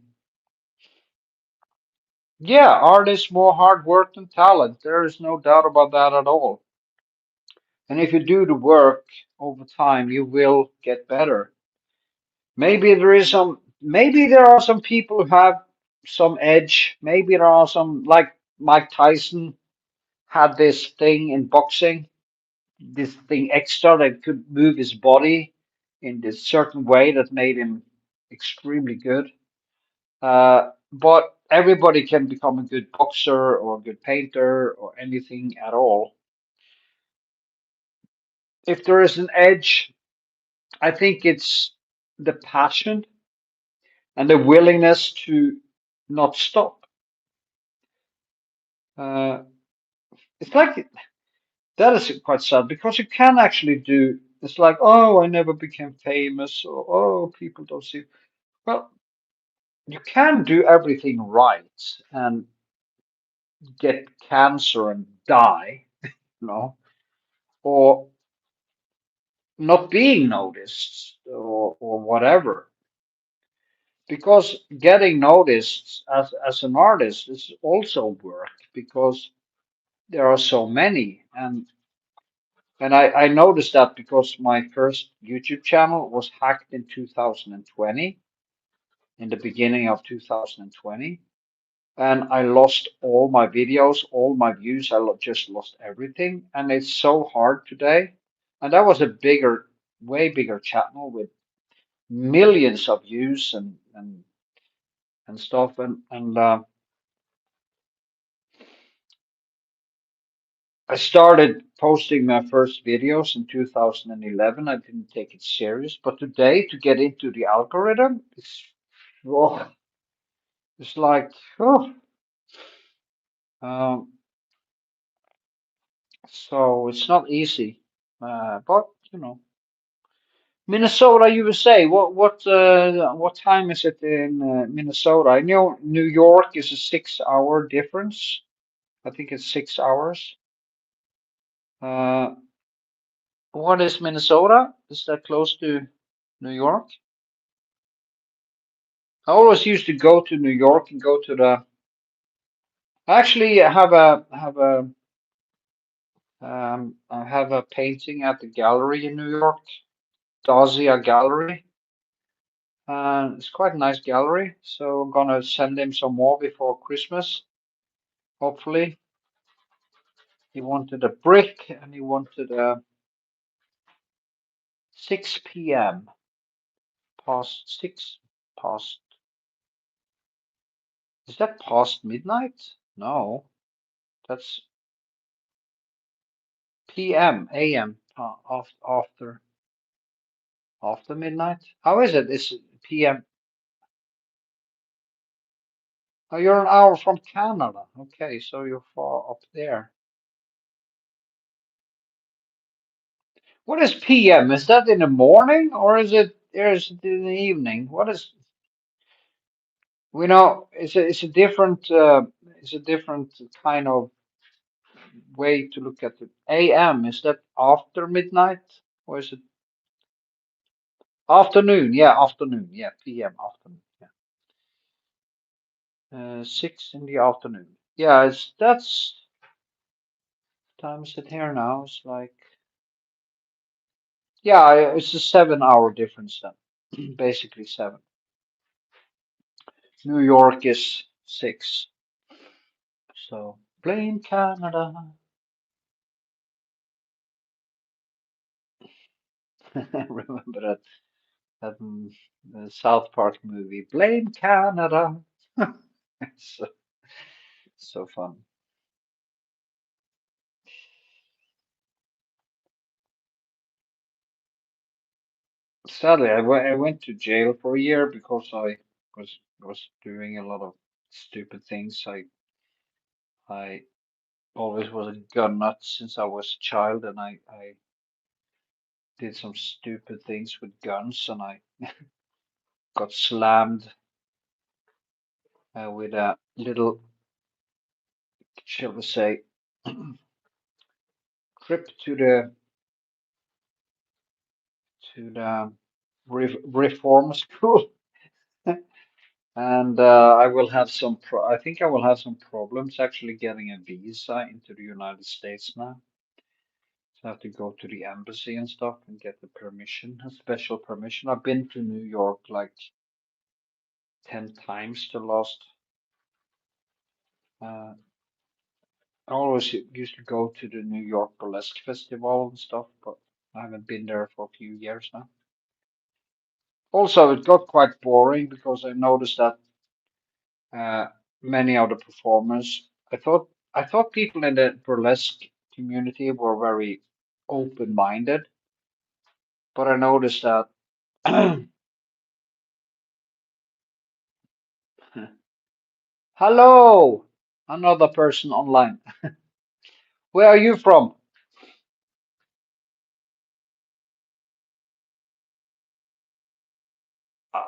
Yeah, art is more hard work than talent. There is no doubt about that at all. And if you do the work over time, you will get better. Maybe there are some people who have some edge. Maybe there are some, like Mike Tyson had this thing in boxing, this thing extra that could move his body in this certain way that made him extremely good. But everybody can become a good boxer or a good painter or anything at all. If there is an edge, I think it's the passion and the willingness to not stop. Uh, it's like that is quite sad because you can actually do. It's like, oh, I never became famous, or oh, people don't see. Well, you can do everything right and get cancer and die, you know, or not being noticed or whatever. Because getting noticed as an artist is also work because there are so many. And I noticed that because my first YouTube channel was hacked in 2020, in the beginning of 2020. And I lost all my videos, all my views. Just lost everything. And it's so hard today. And that was a bigger, way bigger channel with millions of views and stuff. And I started posting my first videos in 2011. I didn't take it serious, but today to get into the algorithm, oh, it's like, oh, um, so it's not easy. But you know, Minnesota, USA. What time is it in Minnesota? I know New York is a 6 hour difference. I think it's 6 hours. Uh, what is Minnesota? Is that close to New York? I always used to go to New York and go to the. I actually I have a painting at the gallery in New York, Dazia Gallery. It's quite a nice gallery, so I'm gonna send him some more before Christmas. Hopefully, he wanted a brick and he wanted a 6 p.m. past six past. Is that past midnight? No, that's p.m. a.m. After midnight. How is it? It's p.m. Oh, you're an hour from Canada. Okay, so you're far up there. What is PM? Is that in the morning or is it in the evening? What is we know it's a different kind of way to look at it. AM, is that after midnight or is it afternoon? Yeah, afternoon. Yeah, PM afternoon. Yeah. 6 in the afternoon. Yeah, it's that's time is it here now? It's like yeah, it's a 7 hour difference then. Basically seven. New York is six. So blame Canada. Remember that South Park movie? Blame Canada. so so fun. sadly, I went to jail for a year because I was doing a lot of stupid things. I always was a gun nut since I was a child, and I did some stupid things with guns, and I got slammed with a little, shall we say, trip to the reform school. And I will have some I think I will have some problems actually getting a visa into the United States now. So I have to go to the embassy and stuff and get the permission, a special permission. I've been to New York like 10 times the last. Uh, I always used to go to the New York Burlesque Festival and stuff, but I haven't been there for a few years now. Also, it got quite boring because I noticed that uh, many of the performers, I thought people in the burlesque community were very open-minded, but I noticed that hello, another person online. Where are you from?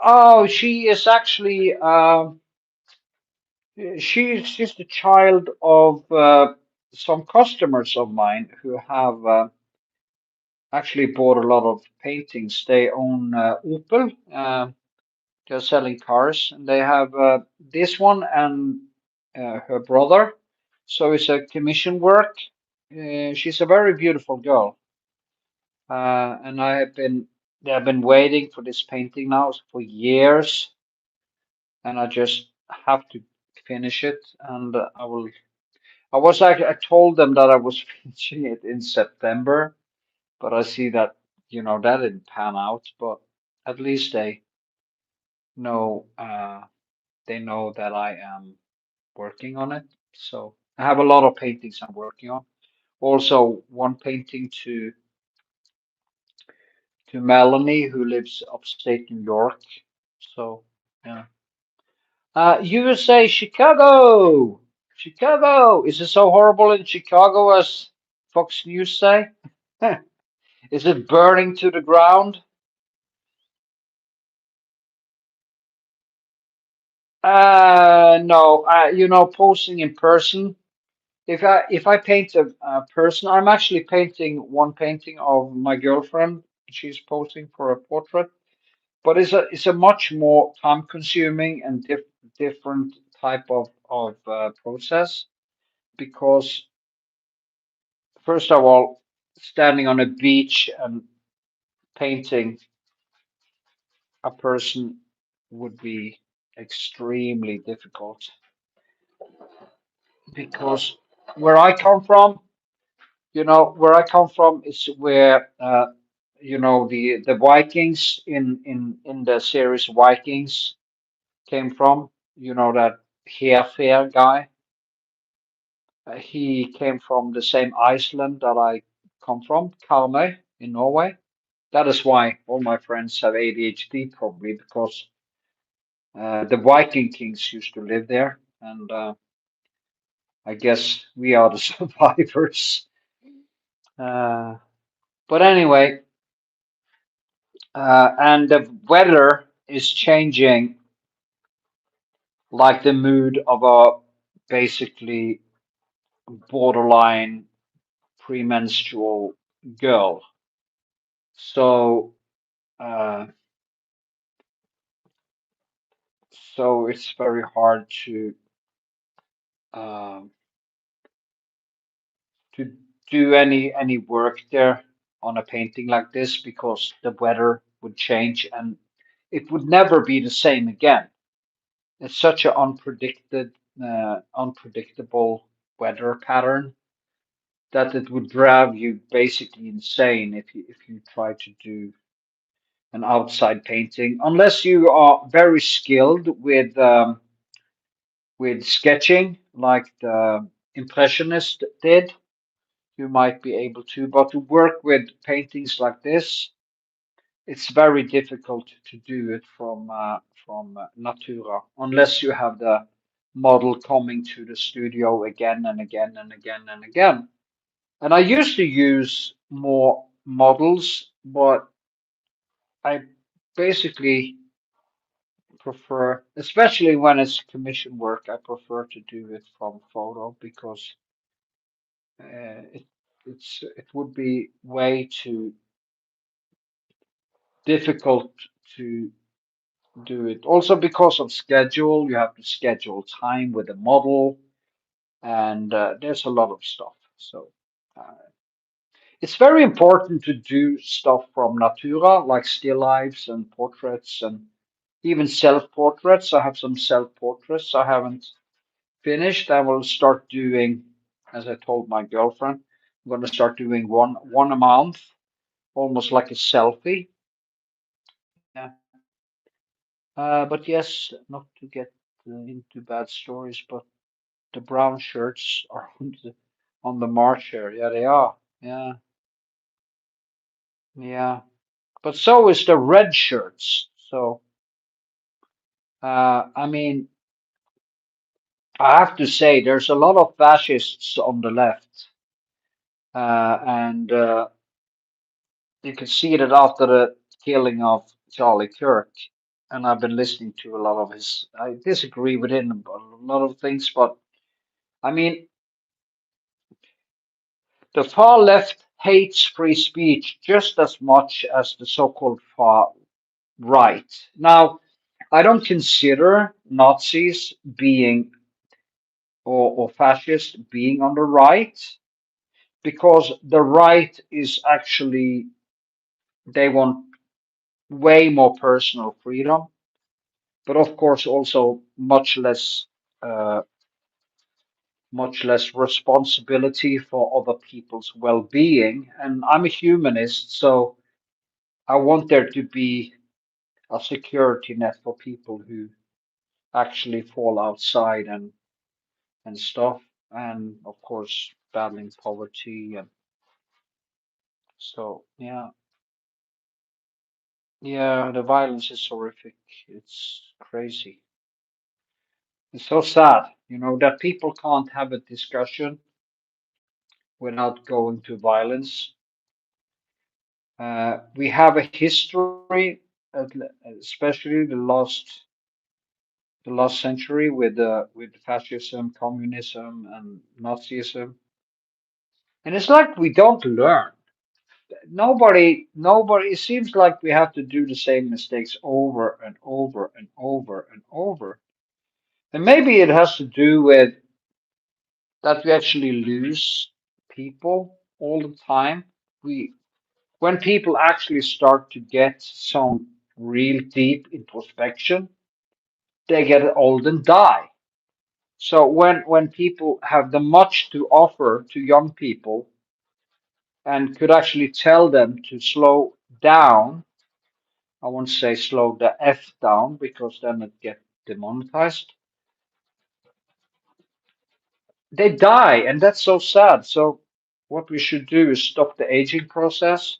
Oh, she is actually she's the child of some customers of mine who have actually bought a lot of paintings. They own Opel. They're selling cars, and they have this one and her brother. So it's a commission work. She's a very beautiful girl, and they have been waiting for this painting now for years, and I just have to finish it. And I will. I was like, I told them that I was finishing it in September, but I see that that didn't pan out. But at least know uh, they know that I am working on it. So I have a lot of paintings I'm working on. Also, one painting to Melanie, who lives upstate New York. So yeah. USA, Chicago, Chicago. Is it so horrible in Chicago as Fox News say? Is it burning to the ground? No. Posting in person. If I paint a person, I'm actually painting one painting of my girlfriend. She's posing for a portrait, but it's a much more time consuming and different type of process because first of all, standing on a beach and painting a person would be extremely difficult because where I come from, where I come from is where the Vikings in the series Vikings came from. You know that fair guy. He came from the same Iceland that I come from, Karmøy in Norway. That is why all my friends have ADHD, probably because the Viking kings used to live there, and I guess we are the survivors. Uh, but anyway, and the weather is changing like the mood of a basically borderline premenstrual girl. So, uh, so it's very hard um, to do any work there on a painting like this because the weather would change and it would never be the same again. It's such an unpredictable weather pattern that it would drive you basically insane if you try to do an outside painting, unless you are very skilled with sketching, like the impressionist did. You might be able to, but to work with paintings like this, it's very difficult to do it from Natura unless you have the model coming to the studio again and again and again and again. And I used to use more models, but I basically prefer, especially when it's commission work, I prefer to do it from photo because it it would be way too difficult to do it. Also because of schedule, you have to schedule time with the model, and there's a lot of stuff. So uh, it's very important to do stuff from Natura, like still lifes and portraits and even self-portraits. I have some self-portraits I haven't finished. I will start doing, as I told my girlfriend, I'm going to start doing one a month, almost like a selfie. Yeah. But yes, not to get into bad stories, but the brown shirts are on the march here. Yeah, they are. Yeah, yeah. But so is the red shirts. So, I mean, I have to say, there's a lot of fascists on the left, and you can see that after the killing of Charlie Kirk. And I've been listening to a lot of his. I disagree with him about a lot of things, but I mean, the far left hates free speech just as much as the so-called far right. Now, I don't consider Nazis being or fascists being on the right because the right is actually they want way more personal freedom, but of course also uh, much less responsibility for other people's well-being. And I'm a humanist, so I want there to be a security net for people who actually fall outside and stuff, and of course battling poverty. And so yeah, yeah, the violence is horrific. It's crazy. It's so sad, that people can't have a discussion without going to violence. We have a history, especially the last century, with fascism, communism, and Nazism, and it's like we don't learn. Nobody. It seems like we have to do the same mistakes over and over and over and over. And maybe it has to do with that we actually lose people all the time. We When people actually start to get some real deep introspection, they get old and die. So when people have the much to offer to young people and could actually tell them to slow down, I won't say slow the F down because then it get demonetized. They die, and that's so sad. So what we should do is stop the aging process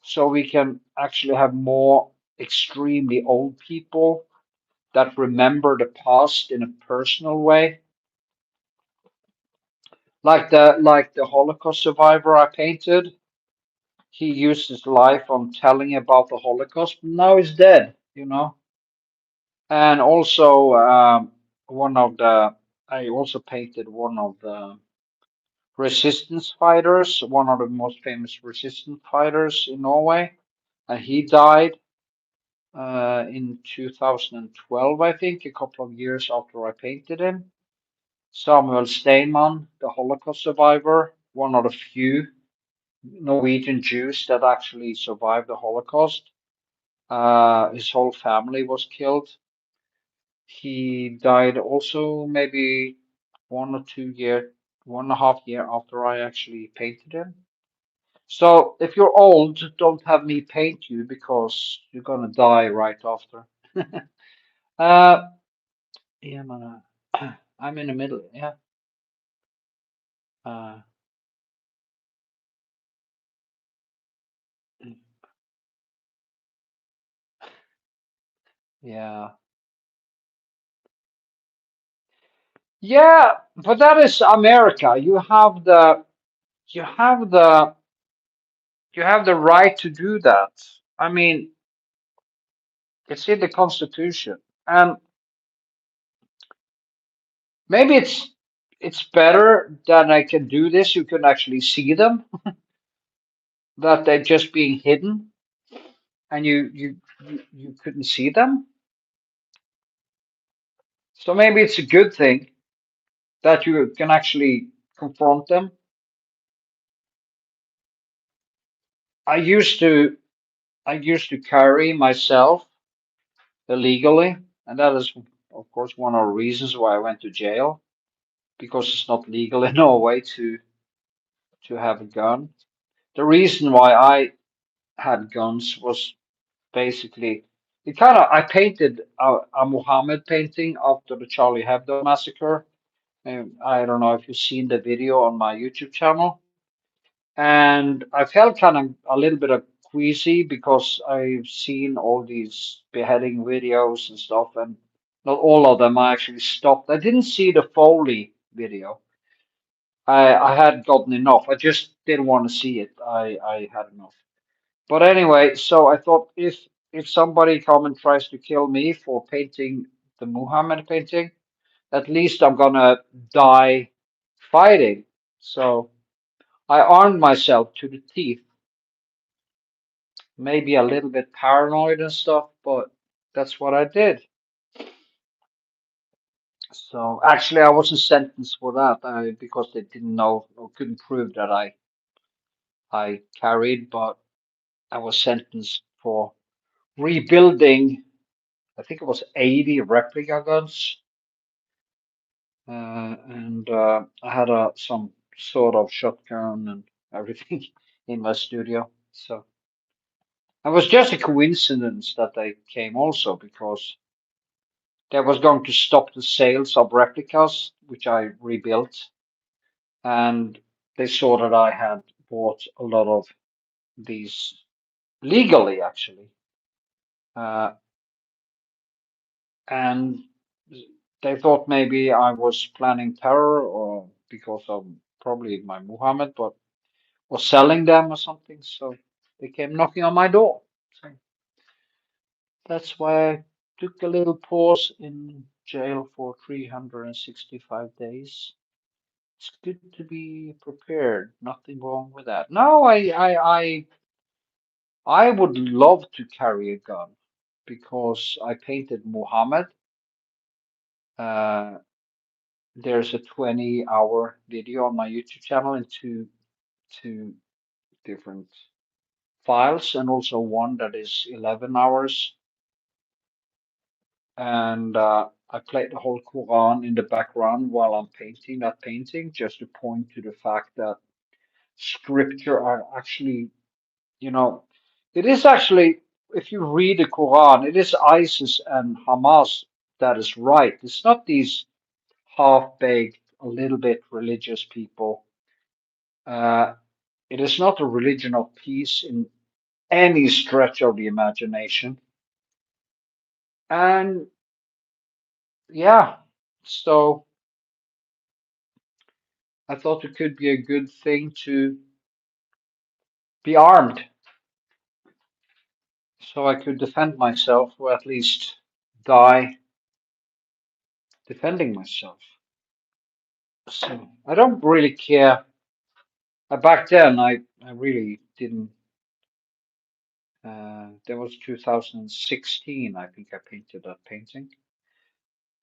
so we can actually have more extremely old people that remember the past in a personal way. Like the Holocaust survivor I painted. He used his life on telling about the Holocaust, but now he's dead. And also one of the I also painted one of the resistance fighters, one of the most famous resistance fighters in Norway, and he died in 2012, I think, a couple of years after I painted him. Samuel Steinmann, the Holocaust survivor, one of the few Norwegian Jews that actually survived the Holocaust. His whole family was killed. He died also maybe 1 or 2 year, 1.5 year after I actually painted him. So if you're old, don't have me paint you because you're gonna die right after. Uh, yeah, man. I'm in the middle. Yeah. Uh, Yeah. Yeah, but that is America. You have the you have the right to do that. I mean, it's in the Constitution. And maybe it's better that I can do this. You can actually see them, that they're just being hidden and you couldn't see them. So maybe it's a good thing that you can actually confront them. I used to I used to carry myself illegally, and that is of course one of the reasons why I went to jail, because it's not legal in Norway to have a gun. The reason why I had guns was basically it kind of I painted a Muhammad painting after the Charlie Hebdo massacre. I don't know if you've seen the video on my YouTube channel, and I felt kind of a little bit of queasy because I've seen all these beheading videos and stuff, and not all of them I actually stopped. I didn't see the Foley video. I had gotten enough. I just didn't want to see it. I had enough. But anyway, so I thought if somebody come and tries to kill me for painting the Muhammad painting, at least I'm gonna die fighting. So I armed myself to the teeth, maybe a little bit paranoid and stuff, but that's what I did. So actually, I wasn't sentenced for that because they didn't know or couldn't prove that I carried, but I was sentenced for rebuilding. I think it was 80 replica guns, and I had some sort of shotgun and everything in my studio. So it was just a coincidence that they came also because they was going to stop the sales of replicas, which I rebuilt, and they saw that I had bought a lot of these legally, actually, uh, and they thought maybe I was planning terror or because of probably my Muhammad, but was selling them or something. So they came knocking on my door. So that's why I took a little pause in jail for 365 days. It's good to be prepared. Nothing wrong with that. No, I would love to carry a gun because I painted Muhammad. Uh, there's a 20-hour video on my YouTube channel in two different files, and also one that is 11 hours. And I played the whole Quran in the background while I'm painting that painting, just to point to the fact that scripture are actually, you know, it is actually, if you read the Quran, it is ISIS and Hamas that is right. It's not these half-baked, a little bit religious people. Uh, it is not a religion of peace in any stretch of the imagination. And yeah, so I thought it could be a good thing to be armed so I could defend myself, or at least die defending myself. So I don't really care. Back then, I really didn't. That was 2016, I think I painted that painting,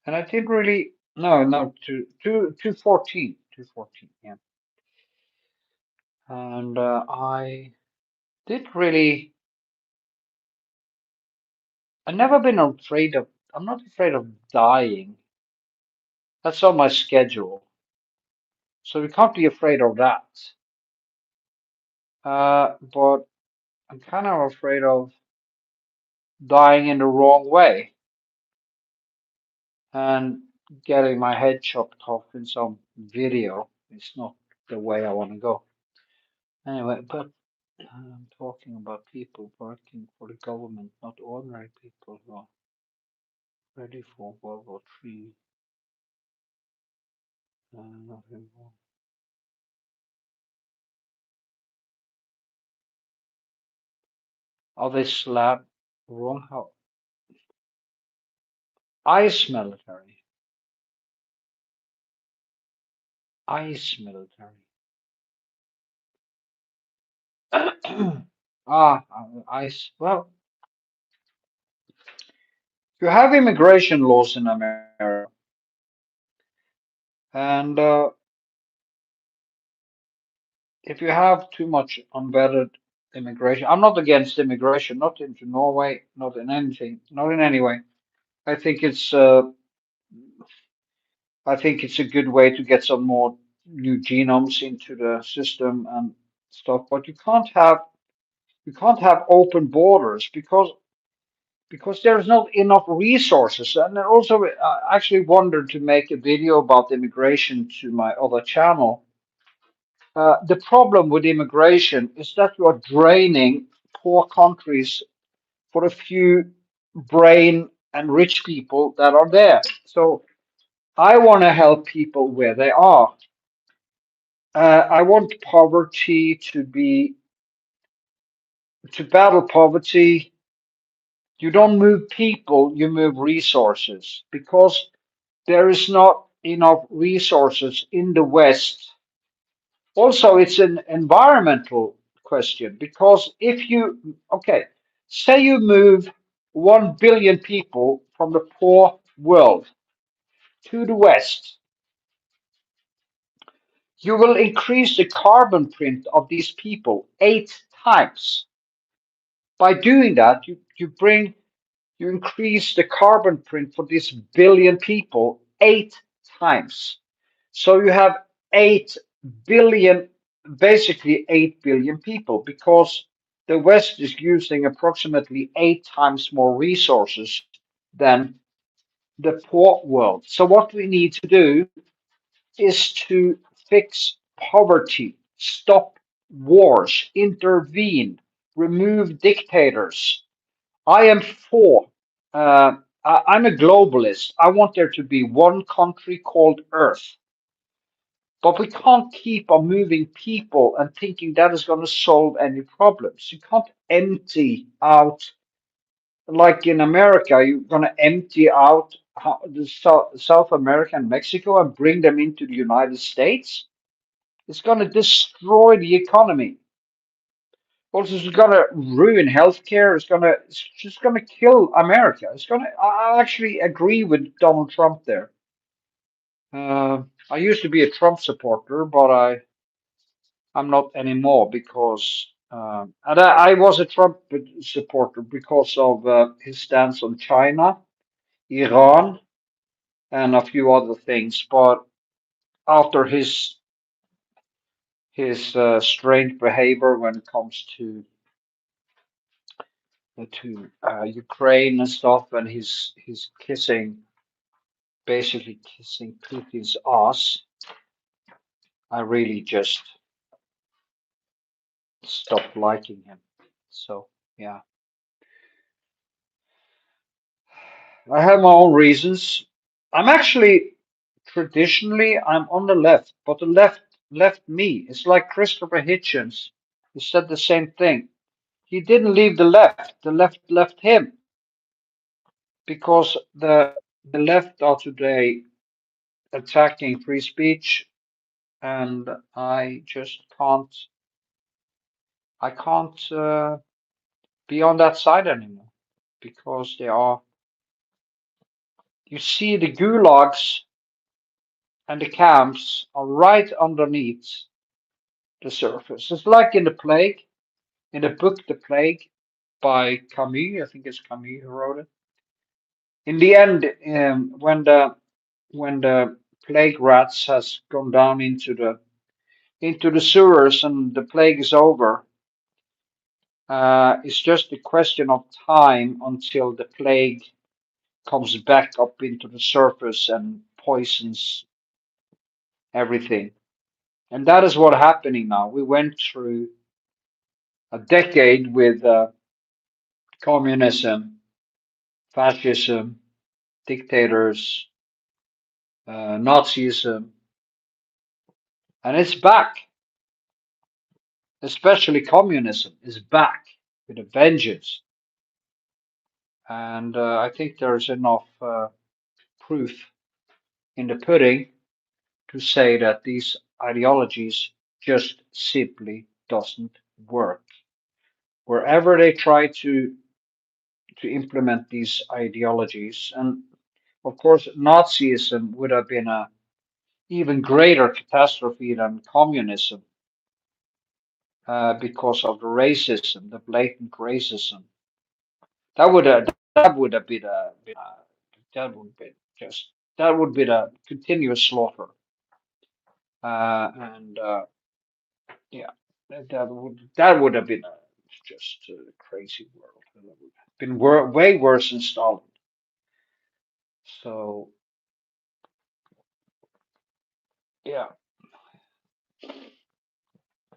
and I didn't really. No, no, 214, 214, yeah. And I did really. I've never been afraid of. I'm not afraid of dying. That's on my schedule, so we can't be afraid of that. But I'm kind of afraid of dying in the wrong way and getting my head chopped off in some video. It's not the way I want to go. Anyway, but I'm talking about people working for the government, not ordinary people. Well, Ready for World War III. Nothing more. Are they slab wrong? How ice military? Ice military. Ice. Well, you have immigration laws in America, and if you have too much unvetted immigration, I'm not against immigration, not into Norway, not in anything, not in any way. I think it's uh, I think it's a good way to get some more new genomes into the system and stuff. But you can't have open borders because there's not enough resources. And then also, I actually wanted to make a video about immigration to my other channel. The problem with immigration is that you are draining poor countries for a few brain and rich people that are there. So I want to help people where they are. I want poverty to battle poverty. You don't move people, you move resources because there is not enough resources in the West. Also, it's an environmental question because okay, say you move 1 billion people from the poor world to the West, you will increase the carbon print of these people 8 times. By doing that, you increase the carbon print for this billion people 8 times. So you have 8 billion, basically 8 billion people, because the West is using approximately 8 times more resources than the poor world. So what we need to do is to fix poverty, stop wars, intervene, remove dictators. I am for. I'm a globalist. I want there to be one country called Earth. But we can't keep on moving people and thinking that is going to solve any problems. You can't empty out, like in America, you're going to empty out the South America and Mexico and bring them into the United States. It's going to destroy the economy. Also, it's going to ruin healthcare. It's just going to kill America. I actually agree with Donald Trump there. I used to be a Trump supporter, but I'm not anymore because, and I was a Trump supporter because of his stance on China, Iran, and a few other things. But after his strange behavior when it comes to Ukraine and stuff, and he's basically kissing Putin's ass, I really just stopped liking him. So yeah, I have my own reasons. I'm actually traditionally I'm on the left, but the left me. It's like Christopher Hitchens. He said the same thing. He didn't leave the left. The left left him because the left are today attacking free speech, and I can't be on that side anymore because they are. You see, the gulags and the camps are right underneath the surface. It's like in the plague, in the book The Plague by Camus. I think it's Camus who wrote it. In the end, when the plague rats has gone down into the sewers and the plague is over, it's just a question of time until the plague comes back up into the surface and poisons everything. And that is what's happening now. We went through a decade with communism, fascism, dictators, Nazism, and it's back. Especially communism is back with a vengeance. And I think there's enough proof in the pudding to say that these ideologies just simply doesn't work. Wherever they try to implement these ideologies, and of course Nazism would have been a even greater catastrophe than communism because of the racism, the blatant racism. That would have that would be just that would be the continuous slaughter. And Yeah, that would have been just a crazy world. It would have been way worse than Stalin. So yeah,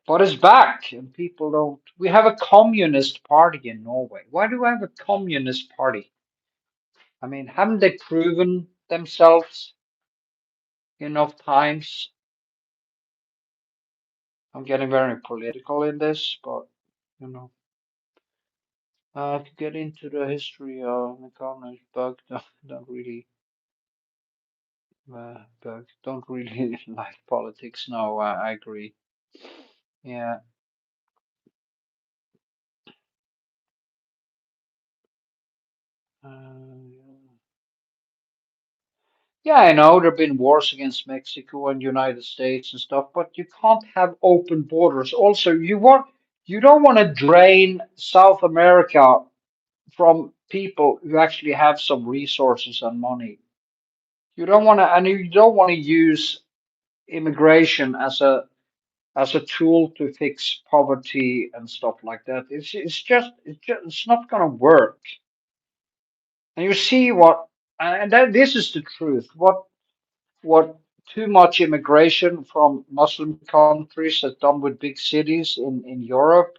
but it's back, and people don't. We have a communist party in Norway. Why do I have a communist party? I mean, haven't they proven themselves enough times? I'm getting very political in this, but you know, to get into the history of the communist bug, don't really, bug, don't really like politics. No, I agree. Yeah, yeah, yeah. I know there've been wars against Mexico and United States and stuff, but you can't have open borders. Also, you don't want to drain South America from people who actually have some resources and money. You don't want to, and you don't want to use immigration as a tool to fix poverty and stuff like that. It's not going to work. And you see and this is the truth. What too much immigration from Muslim countries has done with big cities in Europe.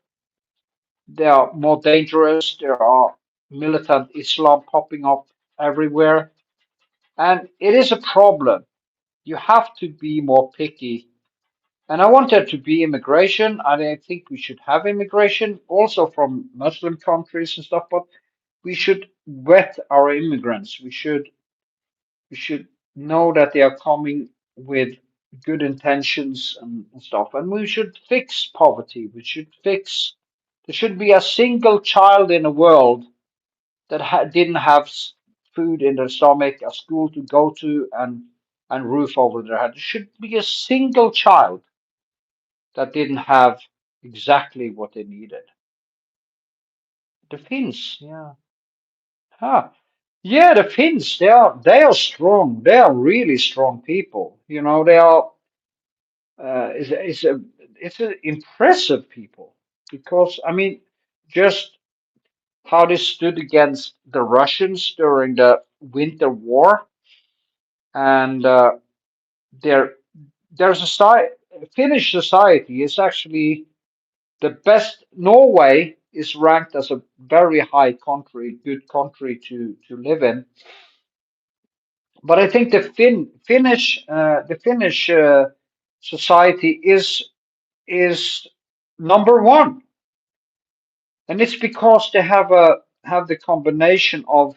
They are more dangerous. There are militant Islam popping up everywhere, and it is a problem. You have to be more picky. And I want there to be immigration. I think we should have immigration also from Muslim countries and stuff, but we should vet our immigrants. We should know that they are coming with good intentions and stuff. And we should fix poverty. There should be a single child in the world that didn't have food in their stomach, a school to go to, and roof over their head. There should be a single child that didn't have exactly what they needed. The Finns, yeah. Huh. Yeah, the Finns, they are strong. They are really strong people. They are it's a impressive people because I mean just how they stood against the Russians during the Winter War, and their their society, Finnish society is actually the best. Norway is ranked as a very high country, good country to live in. But I think the Finnish society is number one, and it's because they have the combination of.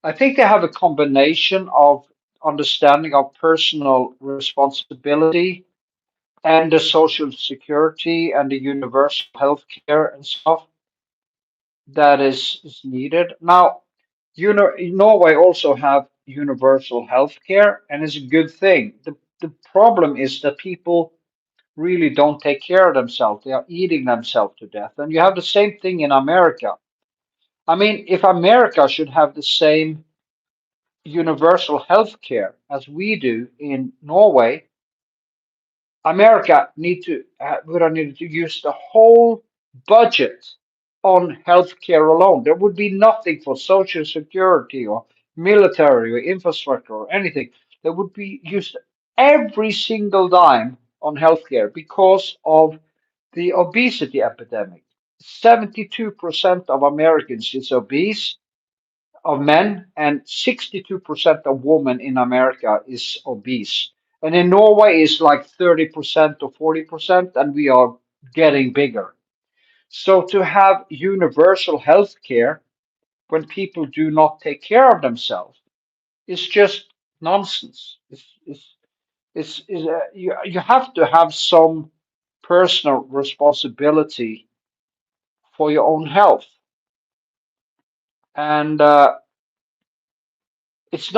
I think they have a combination of understanding of personal responsibility and the social security and the universal health care and stuff that is needed. Now, Norway also have universal health care, and it's a good thing. The problem is that people really don't take care of themselves. They are eating themselves to death. And you have the same thing in America. I mean, if America should have the same universal health care as we do in Norway, America would have needed to use the whole budget on healthcare alone. There would be nothing for social security or military or infrastructure or anything. There would be used every single dime on healthcare because of the obesity epidemic. 72% of Americans is obese, of men, and 62% of women in America is obese. And in Norway is like 30% or 40%, and we are getting bigger. So to have universal health care when people do not take care of themselves is just nonsense. You have to have some personal responsibility for your own health. And it's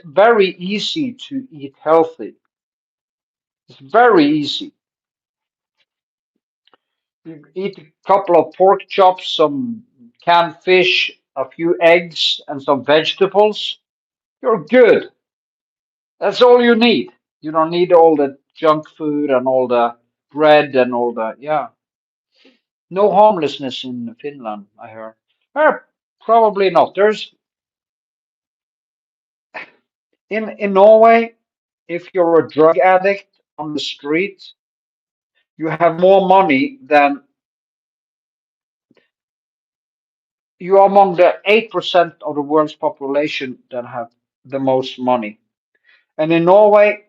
very easy to eat healthy. It's very easy. You eat a couple of pork chops, some canned fish, a few eggs, and some vegetables. You're good. That's all you need. You don't need all the junk food and all the bread and all the, yeah. No homelessness in Finland, I heard. Probably not. There's in Norway, if you're a drug addict on the street, you have more money than you are among the 8% of the world's population that have the most money. And in Norway,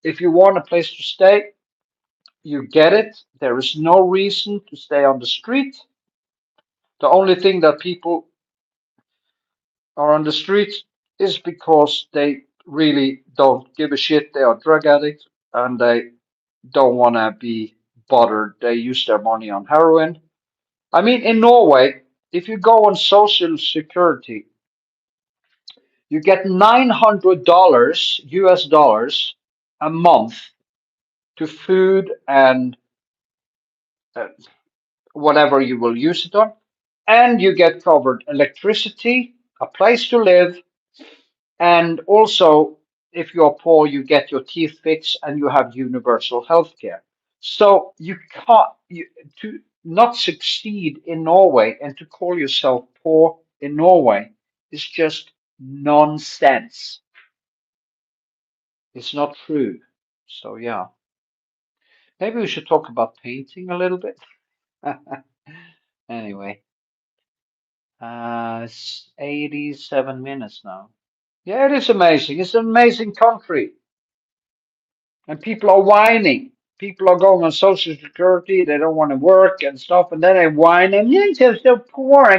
if you want a place to stay, you get it. There is no reason to stay on the street. The only thing that people are on the street is because they really don't give a shit. They are drug addicts and they don't want to be bothered. They use their money on heroin. I mean, in Norway, if you go on Social Security, you get $900 US dollars a month to food and uh, whatever you will use it on. And you get covered electricity, a place to live, and also if you're poor, you get your teeth fixed and you have universal health care. So you can't to not succeed in Norway and to call yourself poor in Norway is just nonsense. It's not true. So yeah, maybe we should talk about painting a little bit. Anyway, it's 87 minutes now. Yeah, it is amazing. It's an amazing country. And people are whining. People are going on Social Security. They don't want to work and stuff. And then they whine. And yes, I'm so poor. I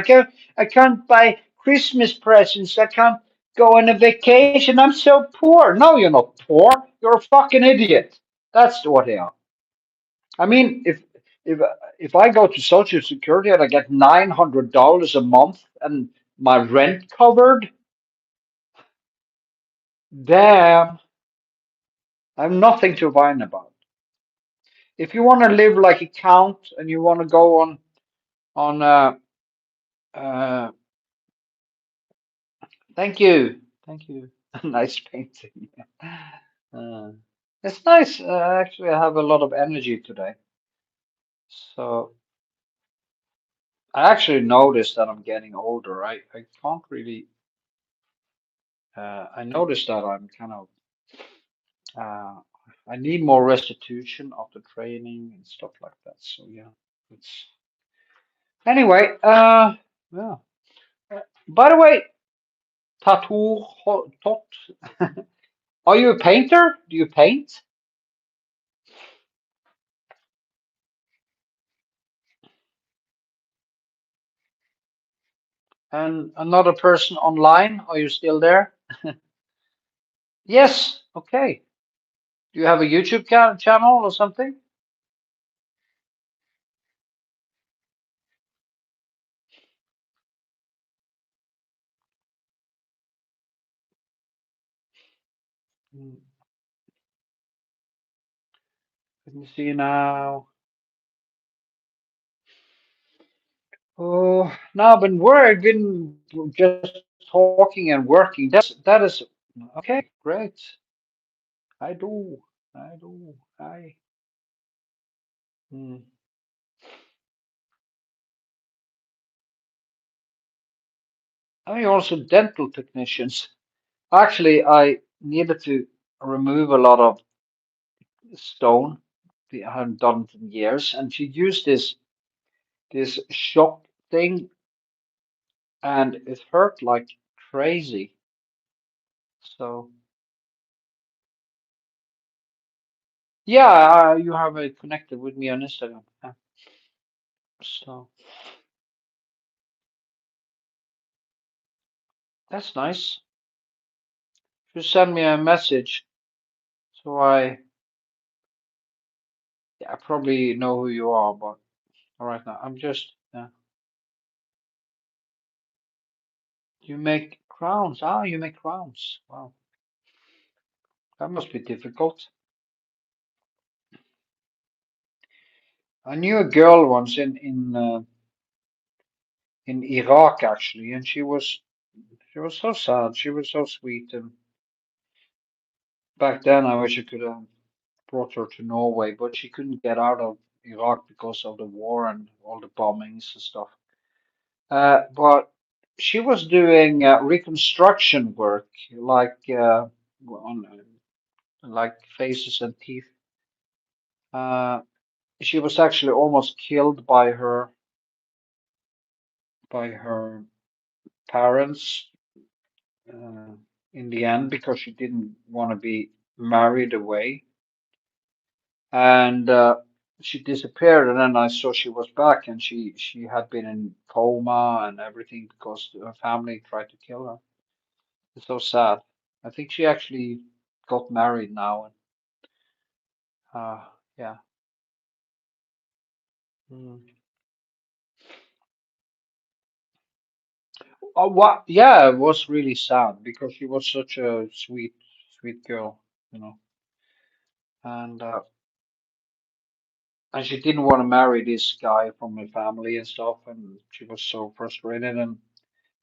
can't buy Christmas presents. I can't go on a vacation. I'm so poor. No, you're not poor. You're a fucking idiot. That's what they are. I mean, if if I go to Social Security and I get $900 a month and my rent covered, damn, I have nothing to whine about. If you want to live like a count and you want to go on uh thank you nice painting. uh, it's nice. Actually, I have a lot of energy today, so I actually noticed that I'm getting older. I can't really I noticed that I'm kind of uh I need more restitution of the training and stuff like that, so yeah, it's anyway. Yeah. By the way, tattoo tot. Are you a painter? Do you paint? And another person online? Are you still there? Yes. Okay. Do you have a YouTube channel or something? Hmm, let me see now. Oh, no, I've been just talking and working. That is okay. Great. I do. I do. Hmm. I also dental technicians. Actually, I needed to remove a lot of stone. I haven't done it in years, and she used this shock thing, and it hurt like crazy. So yeah, you have connected with me on Instagram. Yeah. So that's nice. You send me a message, so I probably know who you are, but right now I'm just you make crowns. Ah, you make crowns. Wow, that must be difficult. I knew a girl once in Iraq actually, and she was so sad. She was so sweet, and back then I wish I could have brought her to Norway, but she couldn't get out of Iraq because of the war and all the bombings and stuff. But she was doing reconstruction work, like on like faces and teeth. Uh, she was actually almost killed by her parents uh, in the end because she didn't want to be married away, and she disappeared. And then I saw she was back, and she had been in coma and everything because her family tried to kill her. It's so sad. I think she actually got married now, and yeah. Mm. Oh, what? Yeah, it was really sad because she was such a sweet, sweet girl, you know, and uh, and she didn't want to marry this guy from her family and stuff, and she was so frustrated, and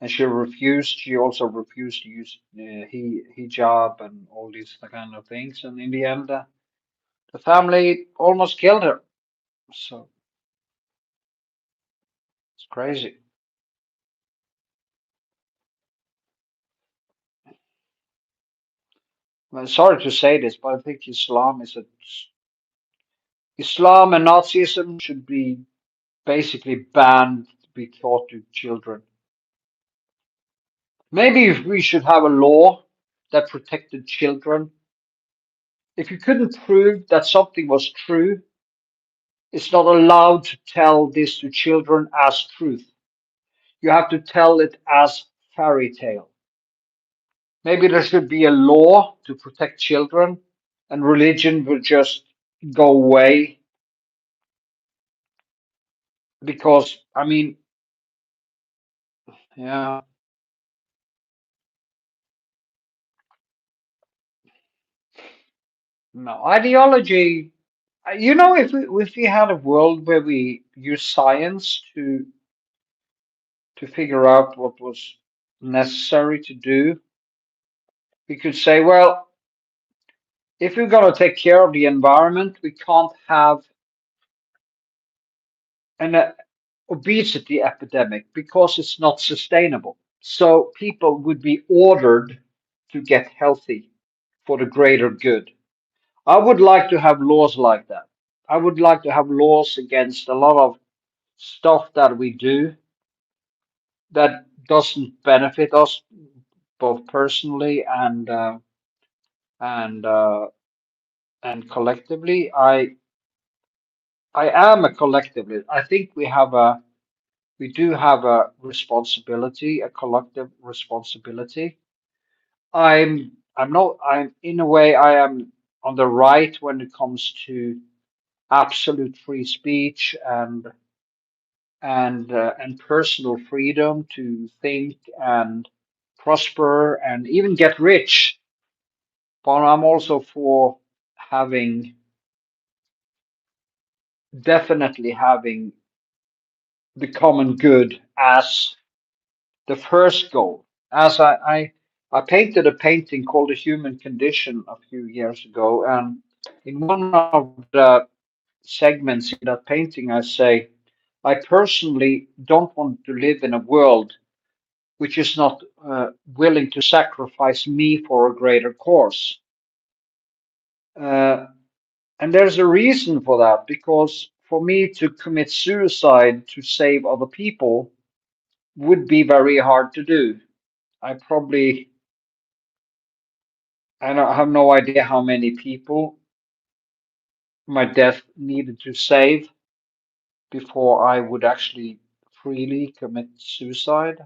she refused. She also refused to use hijab and all these kind of things, and in the end, the family almost killed her. So it's crazy. I'm sorry to say this, but I think Islam and Nazism should be basically banned to be taught to children. Maybe if we should have a law that protected children. If you couldn't prove that something was true, it's not allowed to tell this to children as truth. You have to tell it as fairy tale. Maybe there should be a law to protect children, and religion will just go away because, I mean, yeah, no ideology. If we had a world where we use science to figure out what was necessary to do, we could say, well, if we're going to take care of the environment, we can't have an obesity epidemic because it's not sustainable. So people would be ordered to get healthy for the greater good. I would like to have laws like that. I would like to have laws against a lot of stuff that we do that doesn't benefit us both personally and uh, and collectively. I am a collectively. I think we do have a responsibility, a collective responsibility. I'm not I'm in a way I am on the right when it comes to absolute free speech and personal freedom to think and prosper and even get rich. But I'm also for having definitely having the common good as the first goal. As I painted a painting called The Human Condition a few years ago, and in one of the segments in that painting, I say, I personally don't want to live in a world which is not willing to sacrifice me for a greater cause. Uh, and there's a reason for that, because for me to commit suicide to save other people would be very hard to do. I probably, I don't have no idea how many people my death needed to save before I would actually freely commit suicide.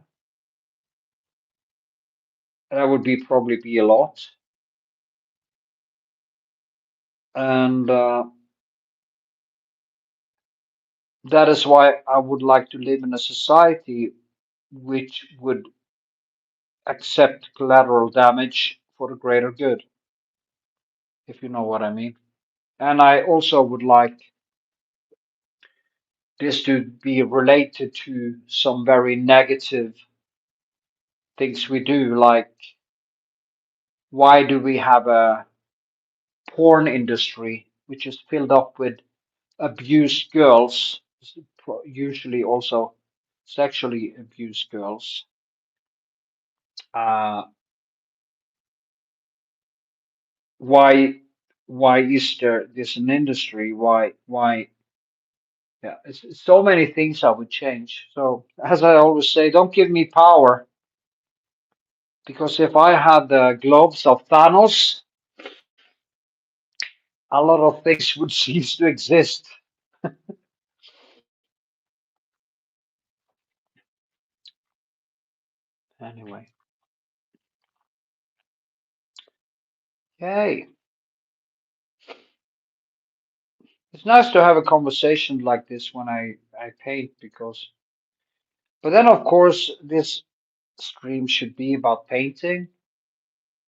That would be probably be a lot. And that is why I would like to live in a society which would accept collateral damage for the greater good, if you know what I mean. And I also would like this to be related to some very negative things we do, like why do we have a porn industry which is filled up with abused girls, usually also sexually abused girls. Uh, why is there this an industry? Why? Yeah, it's so many things I would change. So as I always say, don't give me power because if I had the gloves of Thanos, a lot of things would cease to exist. Anyway, yay! It's nice to have a conversation like this when I paint because. But then of course this stream should be about painting,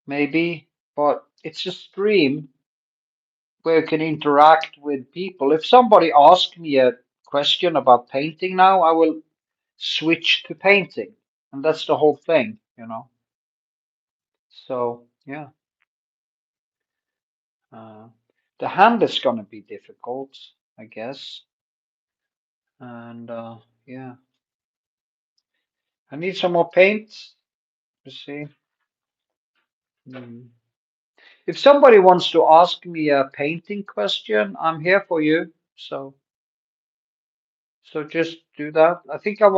maybe. But it's a stream where you can interact with people. If somebody asks me a question about painting now, I will switch to painting, and that's the whole thing, you know. So yeah, uh, the hand is gonna be difficult, I guess, and yeah, I need some more paint. You see, Hmm. If somebody wants to ask me a painting question, I'm here for you. So just do that. I think I'm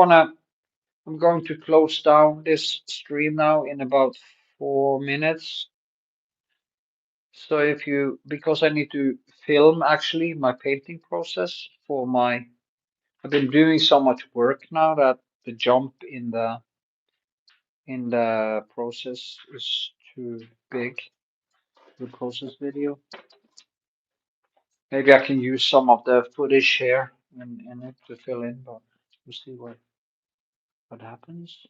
going to close down this stream now in about 4 minutes. So if you, because I need to film actually my painting process for my, I've been doing so much work now that the jump in the process is too big. The process video. Maybe I can use some of the footage here in it to fill in, but we'll see what happens.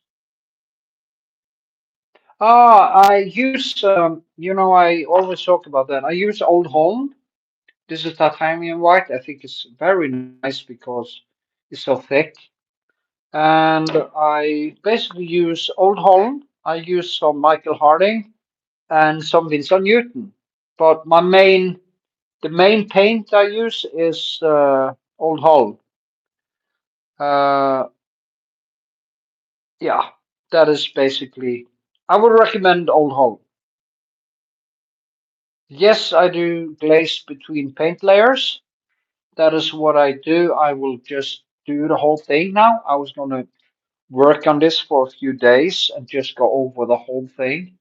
I use, I always talk about that. I use Old Holland. This is titanium white. I think it's very nice because it's so thick. And I basically use Old Holland. I use some Michael Harding and some Winsor Newton. But the main paint I use is Old Holland. Uh, yeah, that is basically. I would recommend Old Holland. Yes, I do glaze between paint layers. That is what I do. I will just do the whole thing now. I was going to work on this for a few days and just go over the whole thing.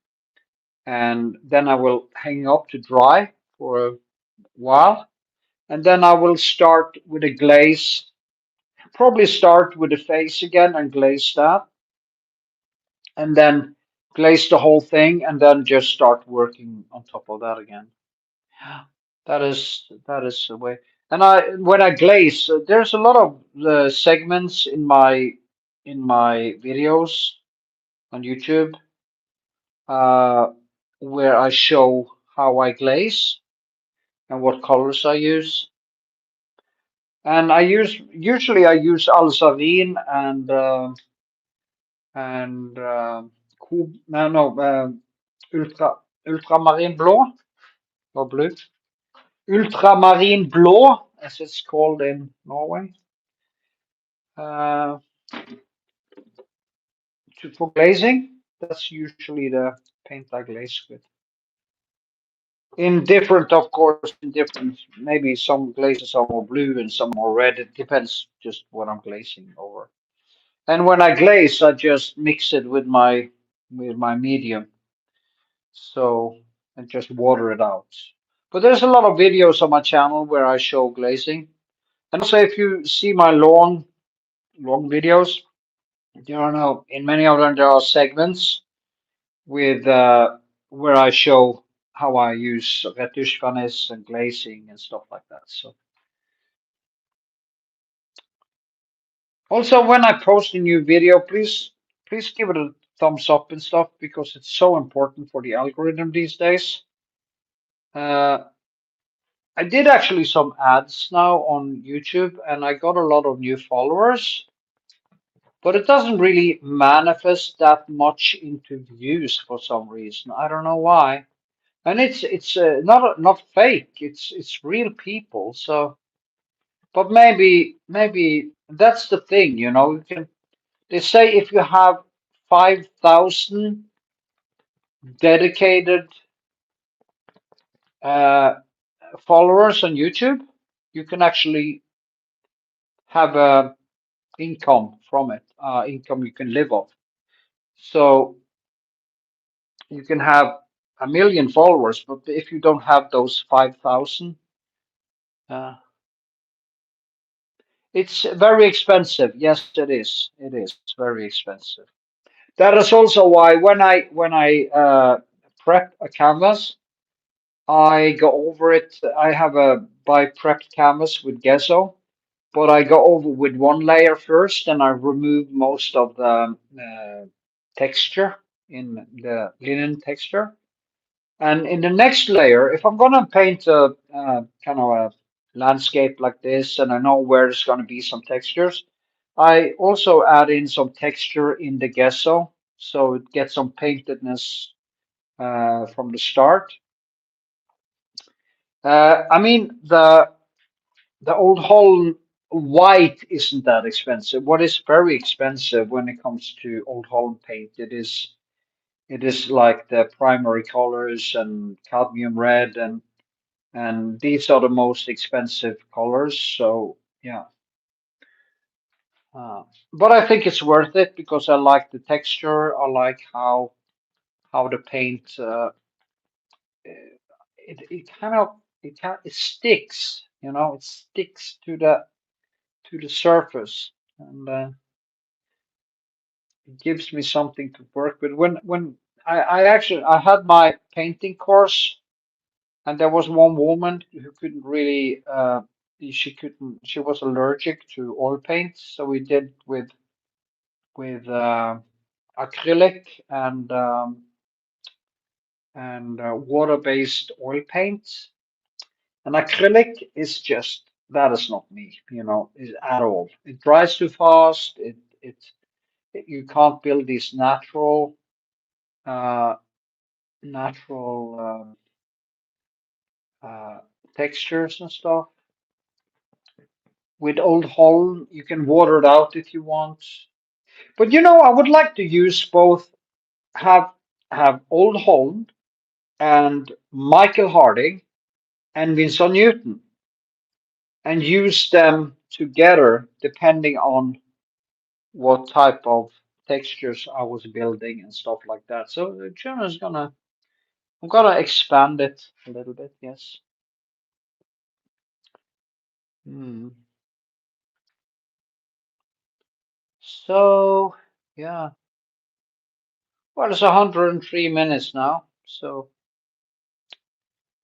And then I will hang up to dry for a while. And then I will start with a glaze, probably start with the face again and glaze that. And then glaze the whole thing and then just start working on top of that again. That is the way. And when I glaze, there's a lot of segments in my videos on YouTube uh, where I show how I glaze and what colors I use. And I use Alzarin and no no ultramarine blå or blue ultramarine blå as it's called in Norway. Uh, for glazing. That's usually the paint I glaze with. In different, of course, in different, maybe some glazes are more blue and some more red. It depends just what I'm glazing over. And when I glaze, I just mix it with my with my medium. So, and just water it out. But there's a lot of videos on my channel where I show glazing. And also, if you see my long videos, there are no, in many of them there are segments with where I show how I use retusche and glazing and stuff like that. So also when I post a new video, please give it a thumbs up and stuff because it's so important for the algorithm these days. Uh, I did actually some ads now on YouTube and I got a lot of new followers, but it doesn't really manifest that much into views for some reason. I don't know why. And it's not fake. It's real people. So, but maybe that's the thing, you know. You can they say if you have 5,000 dedicated uh, followers on YouTube, you can actually have a income from it, income you can live off. So you can have a million followers, but if you don't have those 5,000, uh, it's very expensive. Yes, it is. It is very expensive. That is also why when I prep a canvas, I go over it. I have a by prepped canvas with gesso, but I go over with one layer first, and I remove most of the texture in the linen texture. And in the next layer, if I'm gonna paint a kind of a landscape like this, and I know where there's gonna be some textures, I also add in some texture in the gesso, so it gets some paintedness from the start. I mean the old Holland white isn't that expensive. What is very expensive when it comes to old Holland paint, it is like the primary colors and cadmium red and these are the most expensive colors. So yeah, uh, but I think it's worth it because I like the texture. I like how the paint it kind of it sticks. You know, it sticks to the surface and it gives me something to work with. When I actually I had my painting course and there was one woman who couldn't really she was allergic to oil paint, so we did with acrylic and water-based oil paints. And acrylic is just that is not me, you know, at all. It dries too fast. You can't build these uh, natural textures and stuff. With Old Holland, you can water it out if you want. But you know, I would like to use both. Have have Old Holland and Michael Harding and Winsor Newton, and use them together depending on what type of textures I was building and stuff like that. So the channel is gonna I'm gonna expand it a little bit. Yes. Hmm. So yeah. Well, it's 103 minutes now. So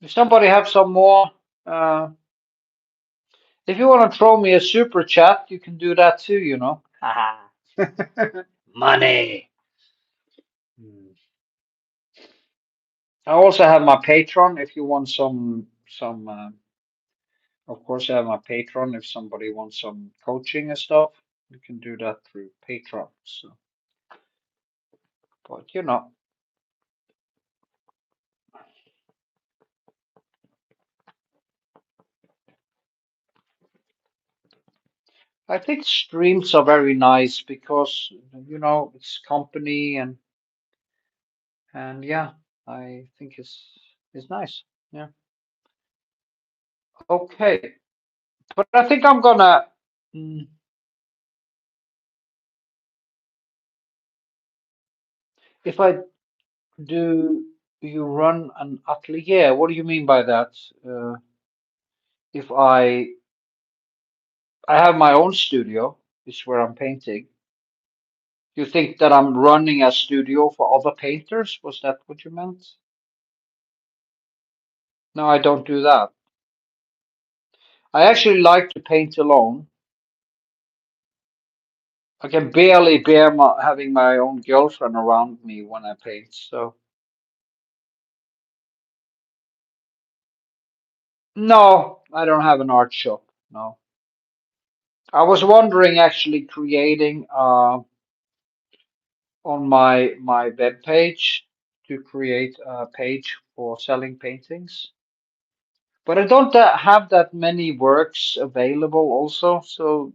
if somebody have some more, uh, if you want to throw me a super chat, you can do that too. You know. Haha. Money. Hmm. I also have my Patreon. If you want some, of course, I have my Patreon. If somebody wants some coaching and stuff, you can do that through Patreon. So, but you know, I think streams are very nice because you know it's company and yeah, I think it's nice. Yeah. Okay, but I think I'm gonna. Mm, If I do, you run an atelier? What do you mean by that? If I have my own studio, is where I'm painting. You think that I'm running a studio for other painters? Was that what you meant? No, I don't do that. I actually like to paint alone. I can barely bear having my own girlfriend around me when I paint. So no, I don't have an art shop. No. I was wondering actually creating on my web page to create a page for selling paintings. But I don't have that many works available also. So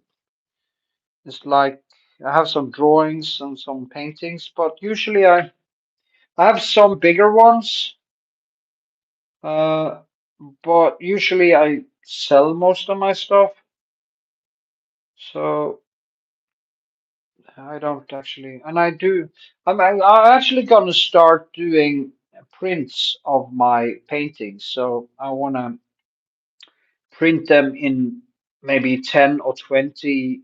it's like I have some drawings and some paintings, but usually I have some bigger ones. Uh, but usually I sell most of my stuff. So I don't actually, and I do. I'm actually gonna start doing prints of my paintings. So I wanna print them in maybe 10 or 20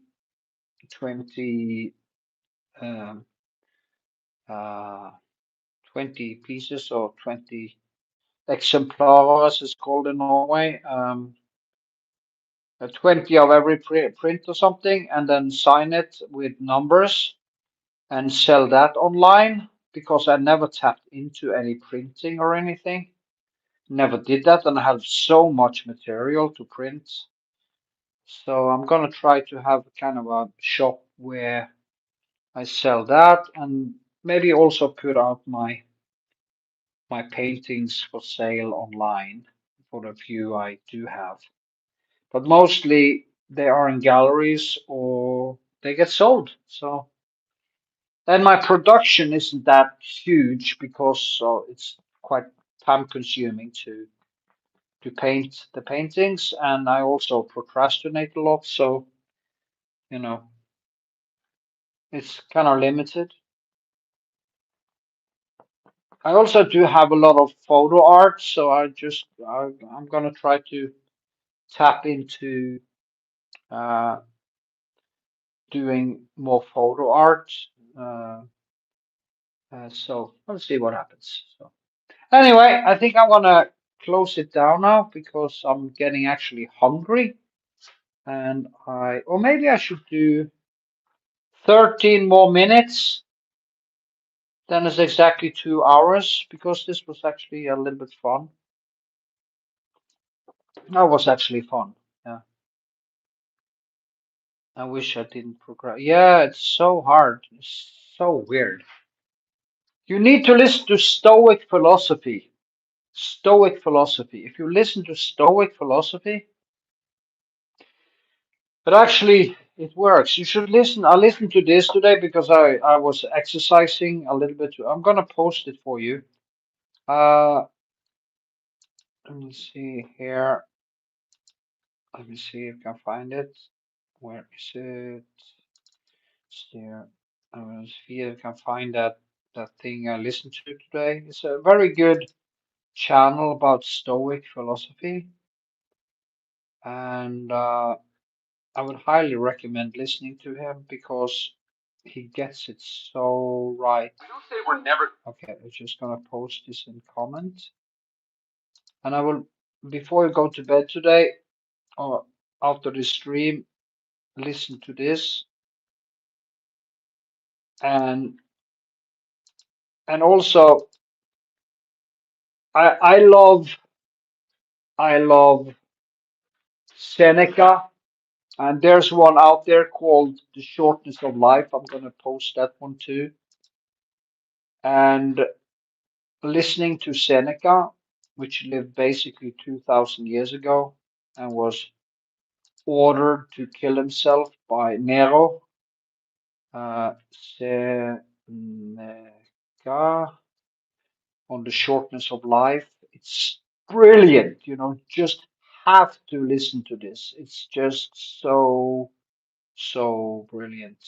um, uh, 20 pieces or 20 exemplars, as it's called in Norway. 20 of every print or something, and then sign it with numbers and sell that online because I never tapped into any printing or anything. Never did that, and I have so much material to print. So I'm gonna try to have kind of a shop where I sell that and maybe also put out my paintings for sale online for the few I do have. But mostly they are in galleries or they get sold. So and my production isn't that huge because it's quite time consuming to paint the paintings, and I also procrastinate a lot, so you know it's kind of limited. I also do have a lot of photo art, so I'm gonna try to tap into uh, doing more photo art. Uh, so let's see what happens. So anyway, I think I'm gonna close it down now because I'm getting actually hungry, and or maybe I should do 13 more minutes. Then it's exactly 2 hours because this was actually a little bit fun. That was actually fun. Yeah. I wish I didn't progress. Yeah, it's so hard. It's so weird. You need to listen to Stoic philosophy. Stoic philosophy. If you listen to Stoic philosophy, but actually it works. You should listen. I listened to this today because I was exercising a little bit. I'm gonna post it for you. Let me see here. Let me see if I can find it. Where is it? It's there. I will see if I can find that thing I listened to today. It's a very good channel about Stoic philosophy, and I would highly recommend listening to him because he gets it so right. I don't say we're never. Okay, I'm just gonna post this in comment, and I will before you go to bed today or after the stream, listen to this and and also I love Seneca, and there's one out there called The Shortness of Life. I'm gonna post that one too. And listening to Seneca, which lived basically 2,000 years ago and was ordered to kill himself by Nero. Seneca on the shortness of life. It's brilliant, just have to listen to this. It's just so, so brilliant.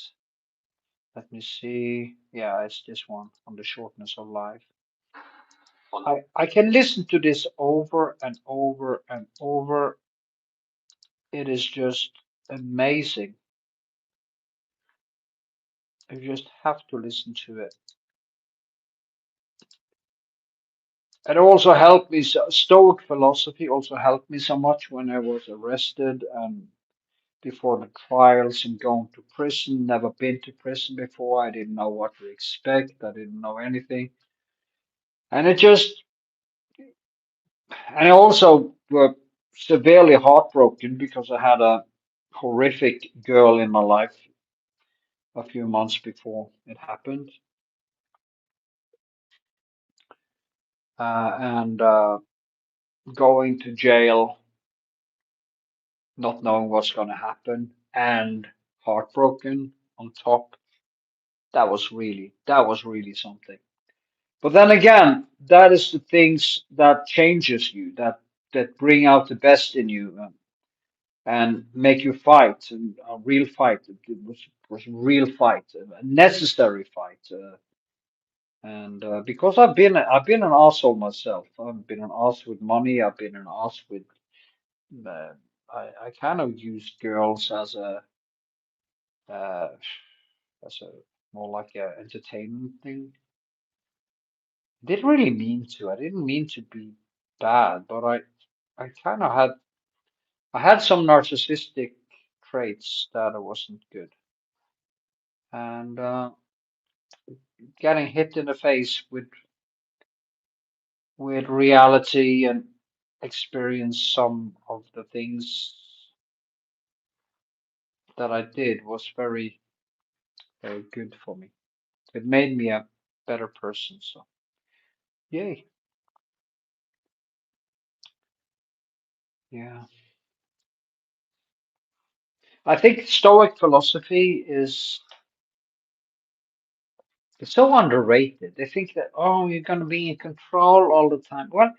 Let me see. Yeah, it's this one on the shortness of life. I can listen to this over and over and over. It is just amazing. You just have to listen to it. It also helped me. Stoic philosophy also helped me so much when I was arrested and before the trials and going to prison. Never been to prison before. I didn't know what to expect. I didn't know anything. And it just, and I also were severely heartbroken because I had a horrific girl in my life a few months before it happened. And going to jail, not knowing what's going to happen, and heartbroken on top. That was really something. But then again, that is the things that changes you, that bring out the best in you, and make you fight, and a real fight. It was a real fight, a necessary fight. And because I've been an asshole myself. I've been an ass with money. I've been an ass with. Uh, I kind of use girls uh, as a more like a entertainment thing. Didn't really mean to. I didn't mean to be bad, but I kind of had some narcissistic traits that I wasn't good, and getting hit in the face with reality and experience some of the things that I did was very, very good for me. It made me a better person. So yay, yeah. I think Stoic philosophy is so underrated. They think that, oh, you're going to be in control all the time. Well,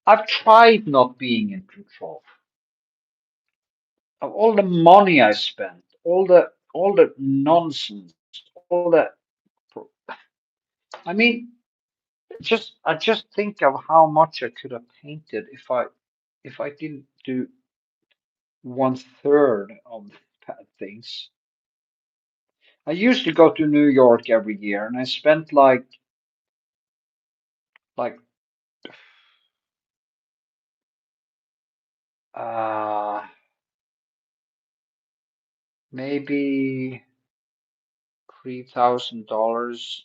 I've tried not being in control of all the money I spent, all the nonsense, all the. I mean, I just think of how much I could have painted if I didn't do one third of the bad things. I used to go to New York every year, and I spent like uh maybe $3,000.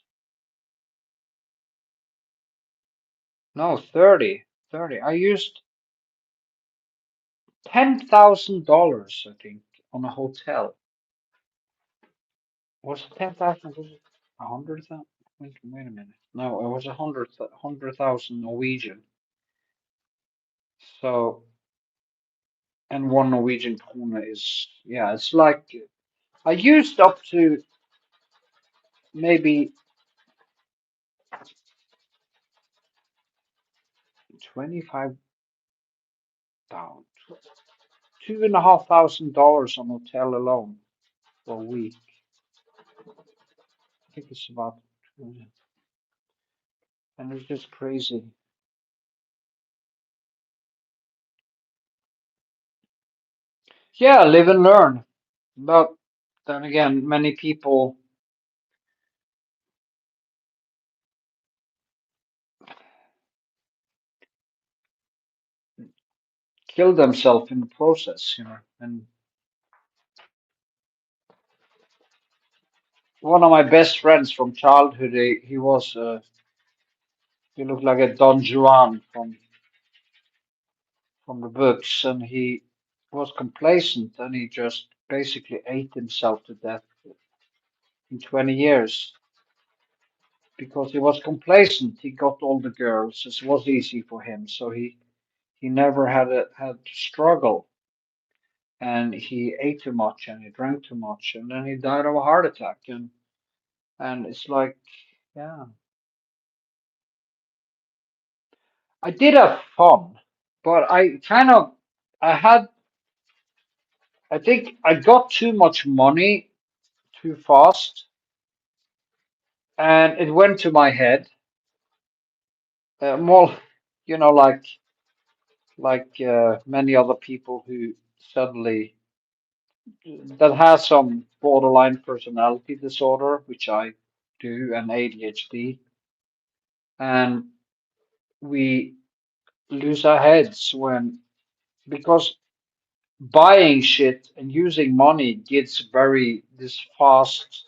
No, 30. I used $10,000, I think, on a hotel. Was it 10,000? Was it 100,000? Wait a minute. No, it was 100,000 Norwegian. So, and one Norwegian krone is, yeah, it's like I used up to maybe 25 down, $2,500 on hotel alone for a week. I think it's about, and it's just crazy. Yeah, live and learn. But then again, many people kill themselves in the process. And one of my best friends from childhood, he looked like a Don Juan from the books, and he was complacent, and he just basically ate himself to death in 20 years because he was complacent. He got all the girls. It was easy for him, so he never had to struggle, and he ate too much and he drank too much, and then he died of a heart attack. And it's like, yeah, I did have fun, but I had, I think I got too much money too fast, and it went to my head. More, like many other people who suddenly that has some borderline personality disorder, which I do, and ADHD, and we lose our heads when because buying shit and using money gets very this fast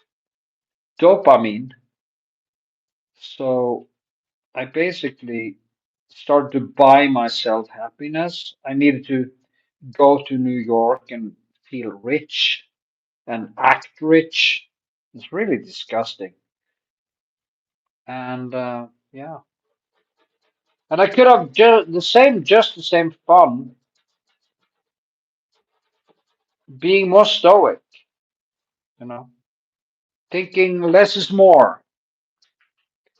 dopamine. So I basically started to buy myself happiness. I needed to go to New York and feel rich and act rich. It's really disgusting. And yeah, and I could have just the same fun being more stoic, you know, thinking less is more.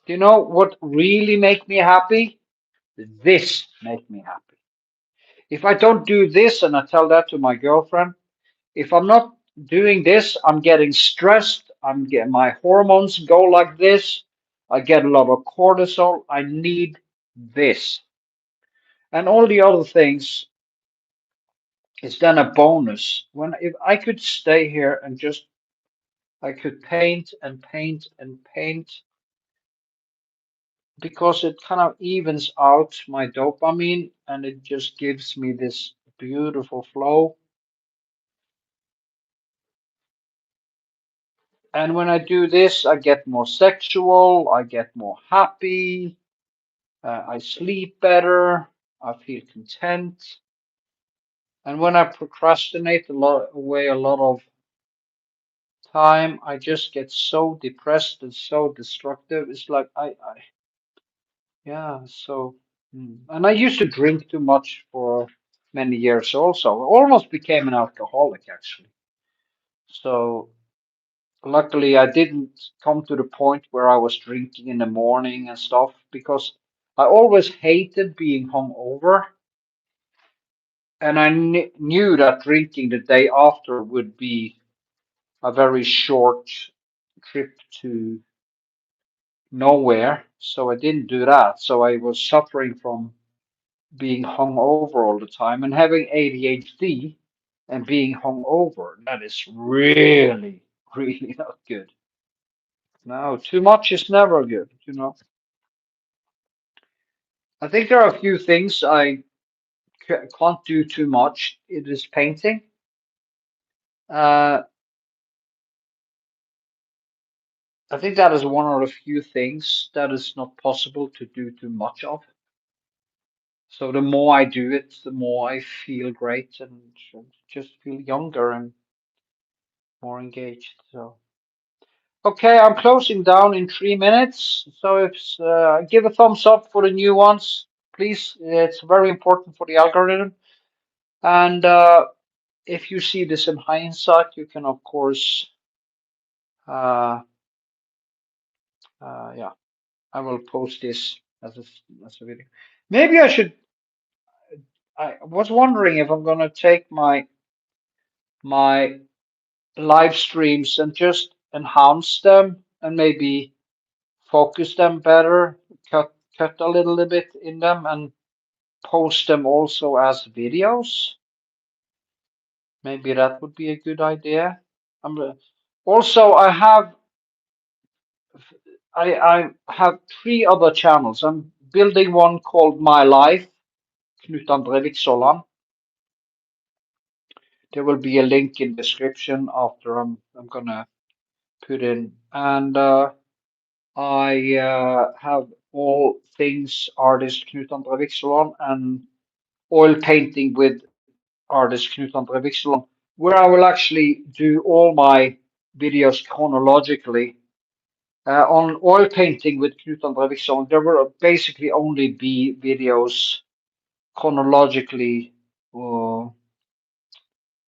You know what really make me happy? This make me happy. If I don't do this, and I tell that to my girlfriend, if I'm not doing this, I'm getting stressed. I'm getting my hormones go like this. I get a lot of cortisol. I need this. And all the other things is then a bonus. When if I could stay here and just I could paint and paint and paint because it kind of evens out my dopamine and it just gives me this beautiful flow. And when I do this, I get more sexual, I get more happy, I sleep better, I feel content. And when I procrastinate away a lot of time, I just get so depressed and so destructive. It's like yeah, so, and I used to drink too much for many years also. I almost became an alcoholic actually. So luckily I didn't come to the point where I was drinking in the morning and stuff because I always hated being hungover, and I knew that drinking the day after would be a very short trip to nowhere. So I didn't do that. So I was suffering from being hungover all the time and having ADHD and being hungover. That is really, really not good. No, too much is never good. I think there are a few things I can't do too much. It is painting. Uh, I think that is one of the few things that is not possible to do too much of. So the more I do it, the more I feel great and just feel younger and more engaged. So. Okay, I'm closing down in 3 minutes. So if give a thumbs up for the new ones, please. It's very important for the algorithm. And if you see this in hindsight, you can of course, uh, yeah, I will post this as a video. Maybe I should. I was wondering if I'm gonna take my live streams and just enhance them and maybe focus them better, cut a little bit in them and post them also as videos. Maybe that would be a good idea. Also, I have three other channels. I'm building one called My Life, Knut Vikshåland. There will be a link in description after I'm gonna put in, and I have all things artist Knut Vikshåland and oil painting with artist Knut Vikshåland, where I will actually do all my videos chronologically. On oil painting with Knut Vikshåland, there will basically only be videos chronologically uh,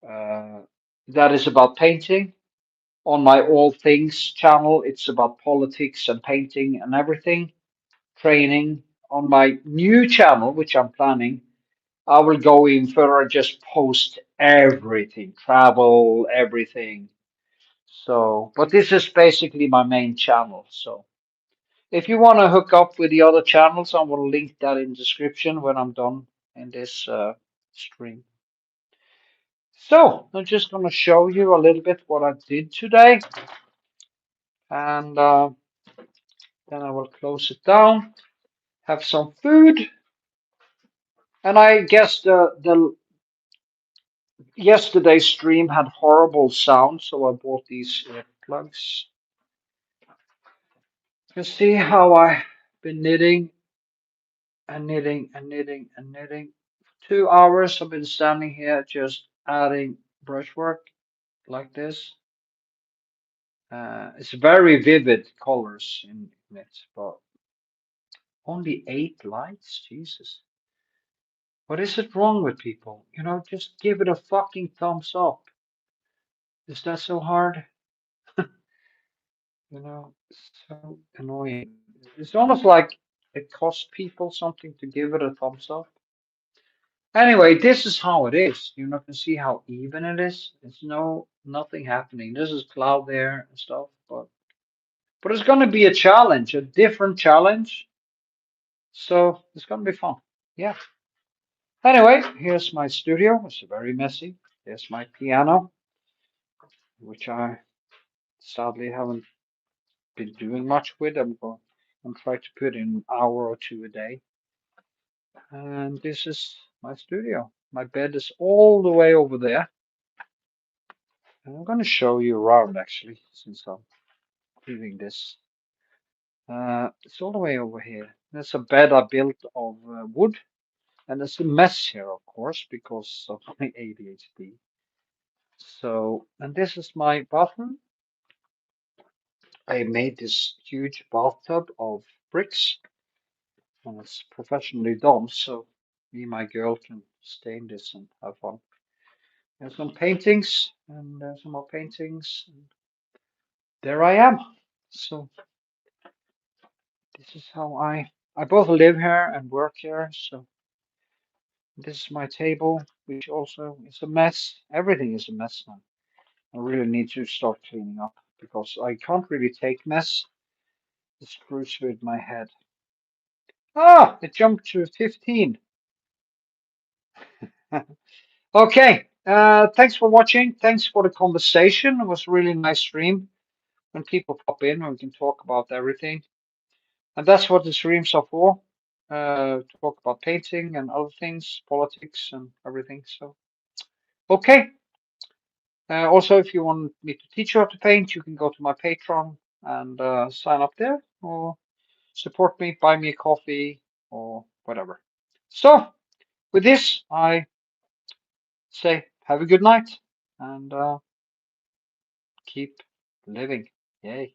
uh, that is about painting. On my All Things channel, it's about politics and painting and everything, training. On my new channel, which I'm planning, I will go in further and just post everything, travel, everything. So, but this is basically my main channel. So, If you want to hook up with the other channels, I will link that in the description when I'm done in this stream. So I'm just going to show you a little bit what I did today, and then I will close it down, have some food, and I guess the yesterday's stream had horrible sound, so I bought these earplugs. You see how I've been knitting and knitting and knitting and knitting. For 2 hours I've been standing here just adding brushwork like this. It's very vivid colors in it, but only 8 likes? Jesus. What is it wrong with people? You know, just give it a fucking thumbs up. Is that so hard? You know, it's so annoying. It's almost like it costs people something to give it a thumbs up. Anyway, this is how it is. You know, can see how even it is. It's nothing happening. This is cloud there and stuff, but it's gonna be a challenge, a different challenge. So it's gonna be fun. Yeah. Anyway, here's my studio. It's very messy. There's my piano, which I sadly haven't been doing much with. I'm trying to put in an hour or two a day. And this is my studio. My bed is all the way over there. And I'm going to show you around actually, since I'm doing this. It's all the way over here. There's a bed I built of wood. And there's a mess here, of course, because of my ADHD. So, and this is my bathroom. I made this huge bathtub of bricks, and it's professionally done, so me and my girl can stay in this and have fun. There's some paintings, and some more paintings. And there I am. So this is how I both live here and work here. So this is my table, which also is a mess. Everything is a mess now. I really need to start cleaning up because I can't really take mess. It screws with my head. Ah, it jumped to 15. Okay. Thanks for watching. Thanks for the conversation. It was a really nice stream. When people pop in, we can talk about everything. And that's what the streams are for. Talk about painting and other things, politics and everything. So, okay. Also, if you want me to teach you how to paint, you can go to my Patreon and sign up there, or support me, buy me a coffee, or whatever. So, with this, I say have a good night and keep living. Yay.